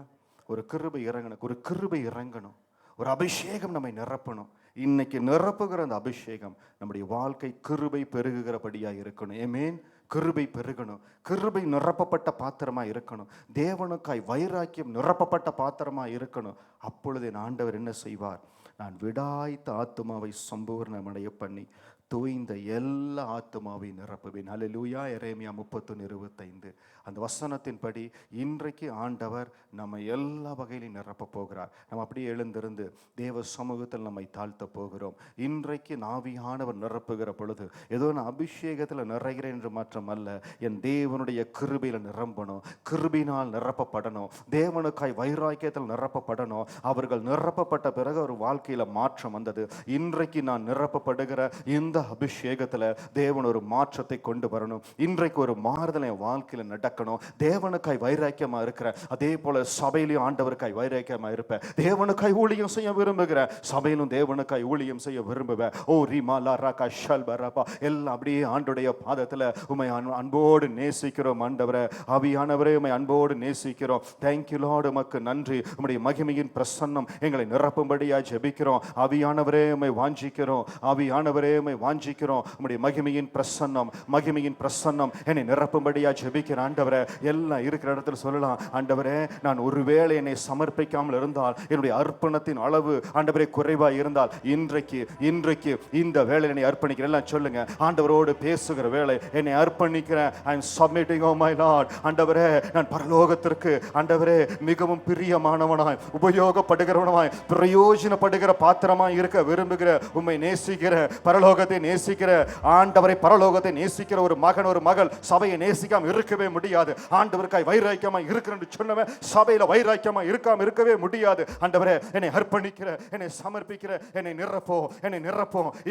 ஒரு கிருபை இறங்கணும், ஒரு கிருபை இறங்கணும், ஒரு அபிஷேகம் நம்மை நிரப்பணும். இன்னைக்கு நிரப்புகிற அந்த அபிஷேகம் நம்முடைய வாழ்க்கை கிருபை பெருகுகிறபடியா இருக்கணும். ஆமென். கிருபை பெருகணும், கிருபை நிரப்பப்பட்ட பாத்திரமா இருக்கணும், தேவனுக்காய் வைராக்கியம் நிரப்பப்பட்ட பாத்திரமா இருக்கணும். அப்பொழுது என் ஆண்டவர் என்ன செய்வார்? நான் விடாய்த்த ஆத்துமாவை சம்பூர்ணமடைய பண்ணி தோய்ந்த எல்லா ஆத்துமாவையும் நிரப்புவேன். ஹல்லேலூயா. எரேமியா 31:25 அந்த வசனத்தின்படி இன்றைக்கு ஆண்டவர் நம்ம எல்லா வகையிலும் நிரப்ப போகிறார். நம்ம அப்படியே எழுந்திருந்து தேவ சமூகத்தில் நம்மை தாழ்த்த போகிறோம். இன்றைக்கு ஆவியானவர் நிரப்புகிற பொழுது ஏதோ நான் அபிஷேகத்தில் நிறைகிறேன் என்று மாற்றம் அல்ல, என் தேவனுடைய கிருபையில் நிரம்பணும், கிருபினால் நிரப்பப்படணும், தேவனுக்காய் வைராக்கியத்தில் நிரப்பப்படணும். அவர்கள் நிரப்பப்பட்ட பிறகு ஒரு வாழ்க்கையில மாற்றம் வந்தது. இன்றைக்கு நான் நிரப்பப்படுகிற இந்த அபிஷேகத்துல தேவன் ஒரு மாற்றத்தை கொண்டு வரணும். இன்றைக்கு ஒரு மாறுதல் என் வாழ்க்கையில நடக்கணும். தேவனுக்காய் வைராக்கியமா இருக்கிற, அதே போல சபையிலையும் ஆண்டவருக்காய் வைராக்கியமா இருப்பேன். தேவனுக்காய் ஊழியம் செய்ய விரும்புகிற, சபையிலும் தேவனுக்காய் ஊழியம் செய்ய விரும்புவேன். ஓ ரிமாலா ராகா ஷல்பரபா எல்லாம் அப்படியே ஆண்டுடைய பாதத்துல உம்மை அன்போடு நேசிக்கிறோம். ஆண்டவரே, ஆவியானவரே, உம்மை அன்போடு நேசிக்கிறோம். Thank you Lord. உமக்கு நன்றி. உம்முடைய மகிமையின் பிரசன்னம் எங்களை நிரப்பும்படியா ஜெபிக்கிறோம். ஆவியானவரே, உம்மை வாஞ்சிக்கிறோம். ஆவியானவரே, உம்மை வாஞ்சிக்கிறோம். உம்முடைய மகிமையின் பிரசன்னம், மகிமையின் பிரசன்னம் என்னை நிரப்பும்படியா ஜெபிக்கிறேன். ஆண்டவரே, எல்லாம் இருக்கிற இடத்துல சொல்லலாம், ஆண்டவரே, நான் ஒருவேளை என்னை சமர்ப்பிக்காமல் இருந்தால், என்னுடைய அர்ப்பணத்தின் அளவு ஆண்டவரே குறைவாக இருந்தால், இன்றைக்கு இந்த வேளை என்னை அர்ப்பணிக்கிறேன். எல்லாம் சொல்லுங்க, ஆண்டவரோடு பேசுகிற வேளை என்னை அர்ப்பணிக்கிறேன். ஐ அம் சப்மிட்டிங் ஓ மை லார்ட். ஆண்டவரே, நான் பரலோகத்திற்கு ஆண்டவரே மிகவும் பிரியமானவனாய், உபயோகப்படுகிறவனாய், பிரயோஜனப்படுகிற பாத்திரமாய் இருக்க விரும்புகிற, உம்மை நேசிக்கிற, பரலோகத்தை நேசிக்கிற ஆண்டவரை, பரலோகத்தை நேசிக்கிற ஒரு மகன் ஒரு மகள் சபையை நேசிக்காம இருக்கவே முடியாது. ஆண்டவருக்காய் வைராக்கியமா இருக்கிறேன்னு சொன்னவன் சபையில வைராக்கியமா இருக்காம இருக்கவே முடியாது. ஆண்டவரே, என்னை அர்ப்பணிக்கிற, என்னை சமர்ப்பிக்கிற, என்னை நிரப்போம்.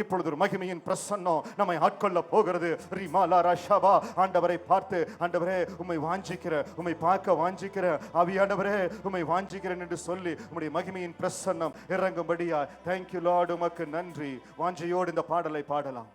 இப்பொழுது ஒரு மகிமையின் பிரசன்னம் நம்மை ஆட்கொள்ள போகிறது. ஆண்டவரை பார்த்து, ஆண்டவரே உம்மை வாஞ்சிக்கிற, உம்மை பார்க்க வாஞ்சிக்கிற ஆவியானவரே உம்மை வாஞ்சிக்கிறேன் என்று சொல்லி உம்முடைய மகிமையின் பிரசன்னம் இறங்கும்படியா. தேங்க்யூ லார்ட், உமக்கு நன்றி. வாஞ்சையோடு இந்த பாடலை பாடலாம்.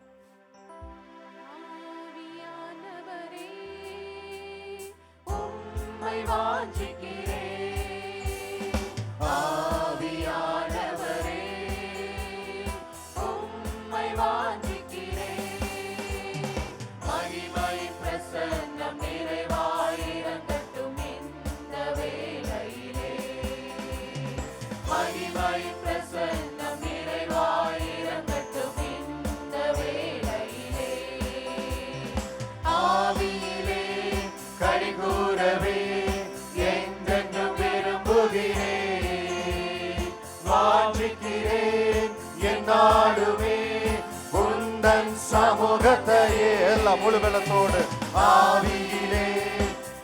சமூகத்தையே எல்லாம் முழு பலத்தோடு ஆவியிலே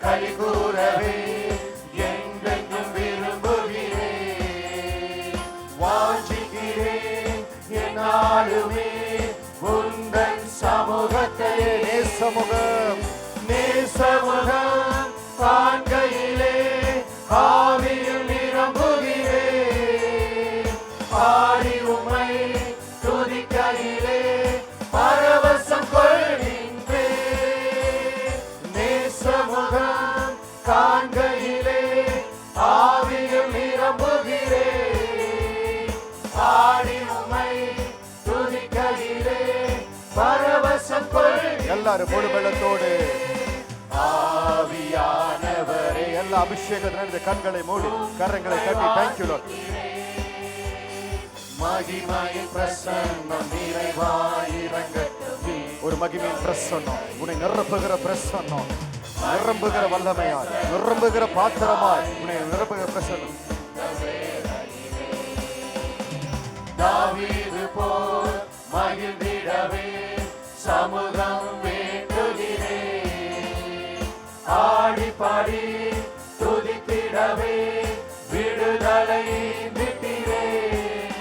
களி கூறவே என்றென்றும் விரும்புகிறேன். வாஞ்சிக்கிறேன் என்னாலுமே உந்தன் சமூகத்தையே. நேசமுகம் காண்கையிலே ஆவியில் நிரம்புகிறேன். பாடி உம்மை துதிக்கையிலே பரவசம் கொள்கின்றேன். நேசமுகம் காண்கையிலே ஆவியில் நிரம்புகிறேன். பாடி உம்மை துதிக்கையிலே பரவசம் கொள்கின்றேன். எல்லாரும் முழு பலத்தோடு ஆவியானவரே, எல்லா அபிஷேகத்திலிருந்து கண்களை மூடி கரங்களை கட்டி தேங்க்யூ லார்ட். மகிமையின் பிரசன்னம் நிறைவாயிரங்கட்டும். ஒரு மகிமையின் பிரசன்னம், உன்னை நிரப்புகிற பிரசன்னம், நிரம்புகிற வல்லமையாய், நிரம்புகிற பாத்திரமாய் உன்னை நிரப்புகிற பிரசன்னம். தாவீது போல் மகிழ்ந்திடவே சமூகம் வேண்டுகிறேன். ஆடி பாடி துதித்திடவே விடுதலை விட்டிரேன்.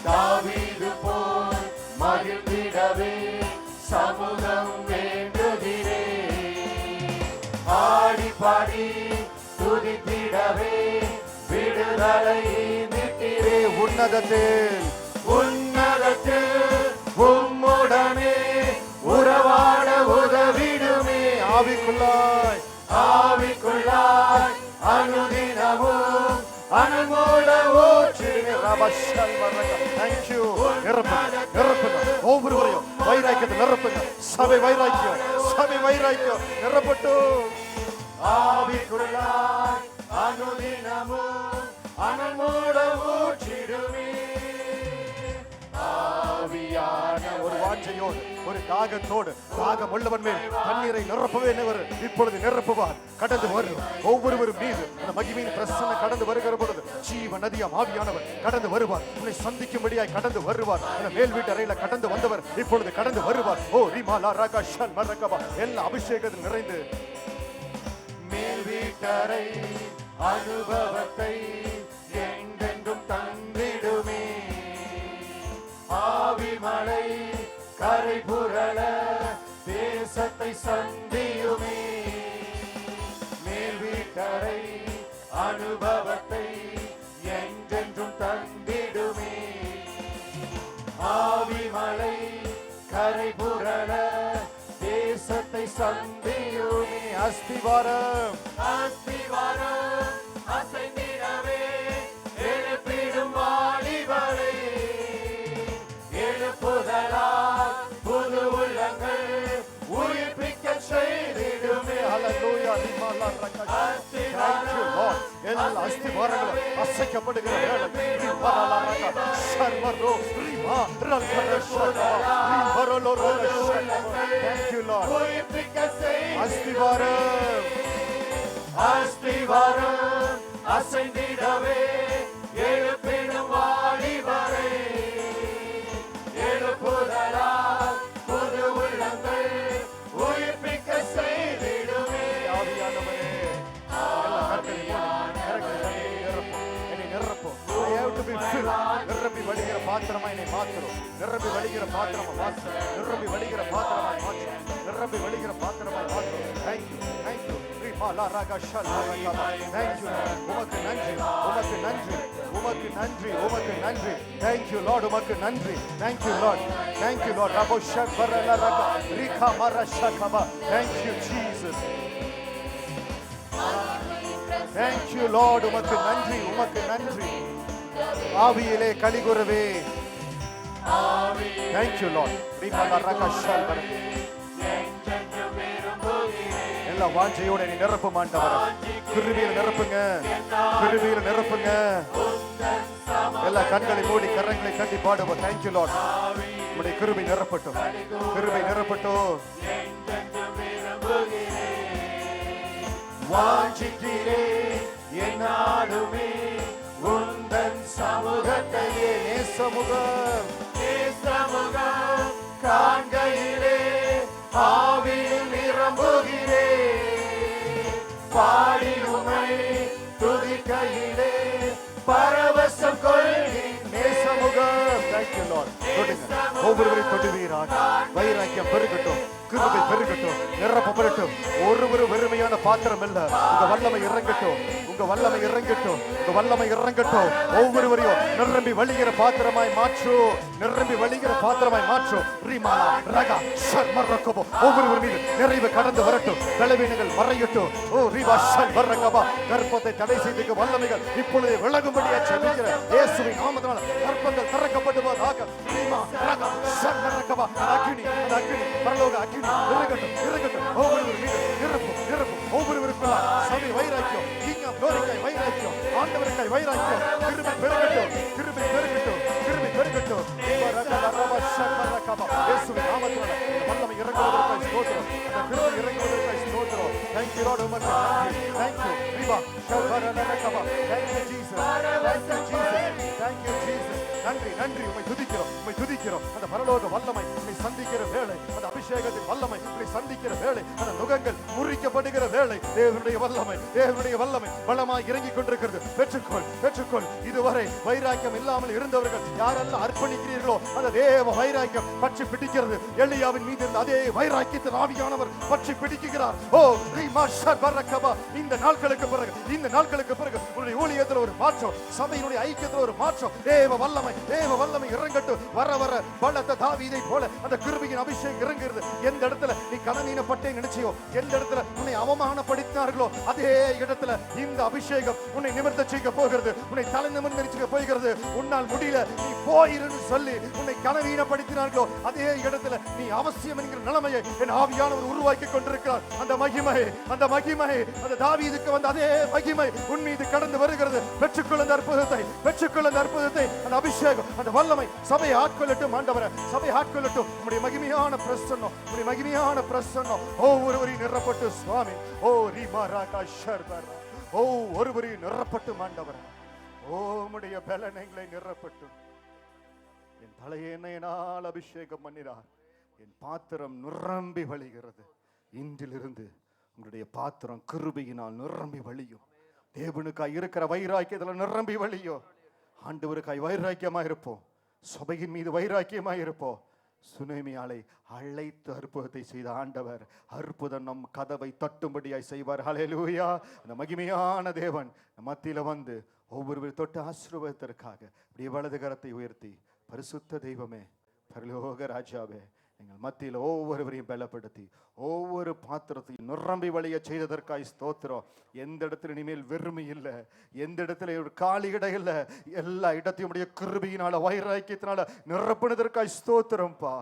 தாவீது போல் மகிழ்ந்திடவே சமூகம் வேண்டுகிறேன். ஆடி பாடி துதித்திடவே விடுதலை விட்டிரே. உன்னதத்தில் உம்முடனே உறவாட உதவிடுமே. ஆவிக்குள்ளாய் அனுதினமும் அனமோட ஊற்றினே. தேங்க்யூ. நிரப்புங்க ஒவ்வொருவரையும் வைராக்கியத்தை நிரப்புங்க. சபை வைராக்கியம் நிரப்பட்டும். ஆவிக்குள்ளாய் அனுதினமும் அனமோட ஊற்றிடுமே. ஆவியான ஒரு வாஞ்சையோடு, ஒரு தாகத்தோடு, தாகம் உள்ளவன் மேல் தண்ணீரை நிரப்பவே இப்பொழுது நிரப்புவார். கடந்து வரும் ஒவ்வொருவரும் மீது அந்த மகிமையின் பிரசன்னம் கடந்து வருகிற பொழுது ஜீவ நதியாம் ஆவியானவர் கடந்து வருவார். உன்னை சந்திக்கும்படியாய் கடந்து வருவார். அந்த மேல் வீட்டு அறையில கடந்து வந்தவர் இப்பொழுது கடந்து வருவார். ஓ ரிமாலா ரகஷன் மரகபா எல்லா அபிஷேகத்தில் நிறைந்து மேல் வீட்டறை அனுபவத்தை என்றென்றும் தந்திடுமே. ஆவிமலை கரை புரள தேசத்தை சந்தியுமே. மேல் வீட்டறை அனுபவத்தை என்றென்றும் தந்திடுமே. ஆவிமலை கரை புரள தேசத்தை சந்தியுமே. அஸ்திவாரம் அசைந்திடவே எழுப்பிடும் வாலிபரை. எழுப்புதலால் புது உள்ளங்கள் உயிர்ப்பிக்க செய்திடுமே. ஹல்லேலூயா. எல்லா அஸ்திவாரங்களும் அசைக்கப்படுகிற அஸ்திவாரம் அசைந்திடவே எழுப்பிடும் வாலிபரை. எழுப்புதலா to be filled. நிரம்பி வழிகிற பாத்திரமா என்னை மாத்துறோம். நிரம்பி வழிகிற பாத்திரமா மாத்துறோம். நிரம்பி வழிகிற பாத்திரமா மாத்துறோம். நிரம்பி வழிகிற பாத்திரமா மாத்துறோம். Thank you, thank you. ரிபாலா Raaga ஷல்லா Raaga. Thank you. உமக்கு நன்றி, உமக்கு நன்றி, உமக்கு நன்றி, உமக்கு நன்றி. Thank you Lord, உமக்கு நன்றி. Thank you Lord, thank you Lord. ரபோ ஷபரலா Raaga ரிகா மரஷகபா. Thank you Jesus. Thank you Lord, உமக்கு நன்றி, உமக்கு நன்றி. ஆவியிலே களிகூரவே. Thank you Lord. ரிபாலா ராகா ஷல்பர. எல்லா வாஞ்சையோட நீ நிரப்பும் ஆண்டவரே. கிருபையில நிரப்புங்க, கிருபையில நிரப்புங்க. எல்லா கண்களை மூடி கரங்களை தட்டி பாடுவோம். Thank you Lord. உம்முடைய கிருபை நிரப்பட்டும், கிருபை நிரப்பட்டும். வாஞ்சிக்கிறேன் என்னாலுமே உந்தன் சமூகத்தையே. நேசமுகம், நேசமுகம் காண்கையிலே ஆவியில் நிரம்புகிறேன். பாடி உமை துதிக்கையிலே பரவசம் கொள்கிறேன். நேசமுகம். Thank you Lord. ஒவ்வொருவரையும் தொடுவீராக. வைராக்கியம் பெருகட்டும், கிருபை பெருகட்டும், நிரப்பப்படட்டும். ஒருவரு வெறுமையான பாத்திரம் இல்ல. உங்க வல்லமை இறங்கட்டும், உங்க வல்லமை இறங்கட்டும், உங்க வல்லமை இறங்கட்டும். ஒவ்வொருவரையும் நிரம்பி வழிகிற பாத்திரமாய் மாற்று, நிரம்பி வழிகிற பாத்திரமாய் மாற்று. ரிமாலா ரகா ஷர்மரகபோ. ஒவ்வொருவர் மீது நிறைவு கடந்து வரட்டும், பலவீனங்கள் மறையட்டும். ஓ ரிபா ஷர்மரகபா. கர்ப்பத்தை தடை செய்த வல்லமைகள் இப்பொழுது விலகும்படியாக ஜெபிக்கிறேன் இயேசுவின் நாமத்தினால. கர்ப்பங்கள் திறக்கப்படுவதாக. ரிமா ரகா ஷர்மரகபா. அக்னி, அக்னி, பரலோக அக்னி இறங்கட்டும், இறங்கட்டும். ஒவ்வொருவர் மீது நிரப்பும், நிரப்பும். ஒவ்வொருவருக்குள்ள சபை வைராக்கியம், கிங் ஆஃப் க்ளோரிக்காய் வைராக்கியம், ஆண்டவருக்காய் வைராக்கியம். கிருபை பெருகட்டும், கிருபை பெருகட்டும், கிருபை பெருகட்டும். இயேசுவின் நாமத்தினால வல்லமை இறங்குவதற்காய் ஸ்தோத்திரம். அந்த கிருபை இறங்குவதற்காய் ஸ்தோத்திரம். Thank you Lord, உமக்கு நன்றி. Thank you ரிபா ஷபரலகபா. Thank you Jesus, thank you Jesus, thank you Jesus. நன்றி, நன்றி. உம்மை துதிக்கிறோம், உம்மை துதிக்கிறோம். அந்த பரலோக வல்லமை உம்மை சந்திக்கிற வேளை, அந்த அபிஷேகத்தின் வல்லமை உம்மை சந்திக்கிற வேளை, அந்த நுகங்கள் முறிக்கப்படுகிற வேளை, தேவனுடைய வல்லமை, தேவனுடைய வல்லமை பலமாய் இறங்கிக் கொண்டிருக்கிறது. பெற்றுக்கொள், பெற்றுக்கொள். இதுவரை வைராக்கியம் இல்லாமல் இருந்தவர்கள் யாரெல்லாம் அர்ப்பணிக்கிறீர்களோ அந்த தேவ வைராக்கியம் பற்றி பிடிக்கிறது. எலியாவின் மீது இருந்த அதே வைராக்கியத்தின் ஆவியானவர் பற்றி பிடிக்கிறார். ஓ ரிமா ஷர்பரகபா. இந்த நாட்களுக்கு பிறகு, இந்த நாட்களுக்கு பிறகு உங்களுடைய ஊழியத்தில் ஒரு மாற்றம், சபையினுடைய ஐக்கியத்தில் ஒரு மாற்றம். தேவ வல்லமை, தேவ வல்லமை இறங்கட்டும். வர வர பலத்த தாவீதை போல அந்த கிருபையின் அபிஷேகம் இறங்குகிறது. எந்த இடத்துல நீ கனவீனப்பட்டே நினைச்சியோ, எந்த இடத்துல உன்னை அவமானப்படுத்தினார்களோ அதே இடத்துல இந்த அபிஷேகம் உன்னை நிமிர்த்த செய்ய போகிறது. உன்னை தலை நிமிர்ந்து செய்ய போகிறது. உன்னால் முடியல, நீ போயிருன்னு சொல்லி உன்னை கனவீனப்படுத்தினார்களோ அதே இடத்துல நீ அவசியம் என்கிற நிலைமையை என் ஆவியானவர் உருவாக்கி கொண்டிருக்கிறார். அந்த மகிமை, அந்த மகிமை, அந்த தாவீதுக்கு வந்த அதே மகிமை உன் மீது கடந்து வருகிறது. பெற்றுக்கொள்ள அந்த அற்புதத்தை, பெற்றுக்கொள்ள அந்த அற்புதத்தை. அந்த அபிஷேகம், அந்த வல்லமை சபையை ஆட்கொள்ளட்டும் ஆண்டவரே. சபையை ஆட்கொள்ளட்டும். உம்முடைய மகிமையான பிரசன்னம், உம்முடைய மகிமையான பிரசன்னம் ஒவ்வொருவரையும் நிரப்பட்டு சுவாமி. ஓ ரிமா ராகா ஷர்பர். ஓ ஒருவரையும் நிரப்பட்டு ஆண்டவரே. ஓ உம்முடைய பலனைகளை நிரப்பட்டும். என் தலையென்னால் அபிஷேகம் பண்ணினார். என் பாத்திரம் நிரம்பி வழிகிறது. இன்றிலிருந்து உங்களுடைய பாத்திரம் கிருபையினால் நிரம்பி வழியும். தேவனுக்காய் இருக்கிற வைராக்கியத்தில் நிரம்பி வழியும். ஆண்டவருக்காய் வைராக்கியமாக இருப்போம். சபையின் மீது வைராக்கியமாக இருப்போம். சுனேமியாளை அழைத்து அற்புதத்தை செய்த ஆண்டவர் அற்புதம் நம் கதவை தட்டும்படியாய் செய்வார். ஹல்லேலூயா. அந்த மகிமையான தேவன் மத்தியில வந்து ஒவ்வொருவர் தொட்டு ஆசீர்வாதத்திற்காக இப்படி வலது கரத்தை உயர்த்தி, பரிசுத்த தெய்வமே, பரலோக ராஜாவே, எங்கள் மத்தியில் ஒவ்வொருவரையும் பலப்படுத்தி ஒவ்வொரு பாத்திரத்தையும் நிரம்பி வழிய செய்ததற்காய் ஸ்தோத்திரம். எந்த இடத்துல இனிமேல் வெறுமை இல்லை, எந்த இடத்துல ஒரு காலி இடம் இல்லை, எல்லா இடத்தையும் உடைய கிருபையினால வைராக்கியத்தினால நிரப்பினதற்காய் ஸ்தோத்திரம்பா.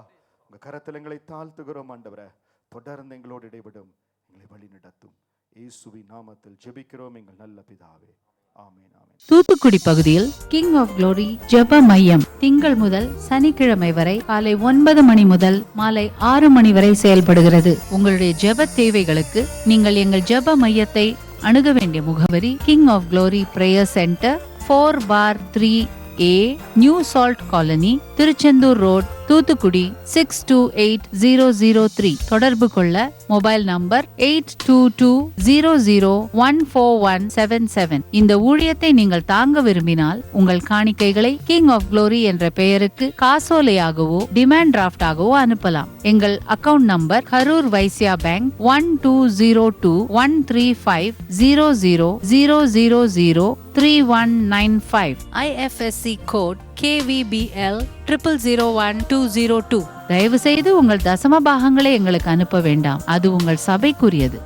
உங்க கரத்தில் எங்களை தாழ்த்துகிறோம் ஆண்டவரே. தொடர்ந்து எங்களோடு இடைவிடும், எங்களை வழி நடத்தும். இயேசுவின் நாமத்தில் ஜெபிக்கிறோம் எங்கள் நல்ல பிதாவே. ஆமென், ஆமென். தூத்துக்குடி பகுதியில் கிங் ஆஃப் க்ளோரி ஜெப மையம் திங்கள் முதல் சனிக்கிழமை வரை காலை 9 மணி முதல் மாலை 6 மணி வரை செயல்படுகிறது. உங்களுடைய ஜெப தேவைகளுக்கு நீங்கள் எங்கள் ஜெப மையத்தை அணுக வேண்டிய முகவரி king of glory prayer centre, 4/3A new salt colony, Tiruchendur road, Thoothukudi 628003. தொடர்பு கொள்ள மொபைல் நம்பர் 8220014177. இந்த ஊழியத்தை நீங்கள் தாங்க விரும்பினால் உங்கள் காணிக்கைகளை கிங் ஆஃப் குளோரி என்ற பெயருக்கு காசோலையாகவோ டிமாண்ட் டிராஃப்டாகவோ அனுப்பலாம். எங்கள் account number Karur Vysya bank 1202135000003195. IFSC code KVBL 0001-202. தயவு செய்து உங்கள் தசம பாகங்களை எங்களுக்கு அனுப்ப வேண்டாம், அது உங்கள் சபைக்குரியது.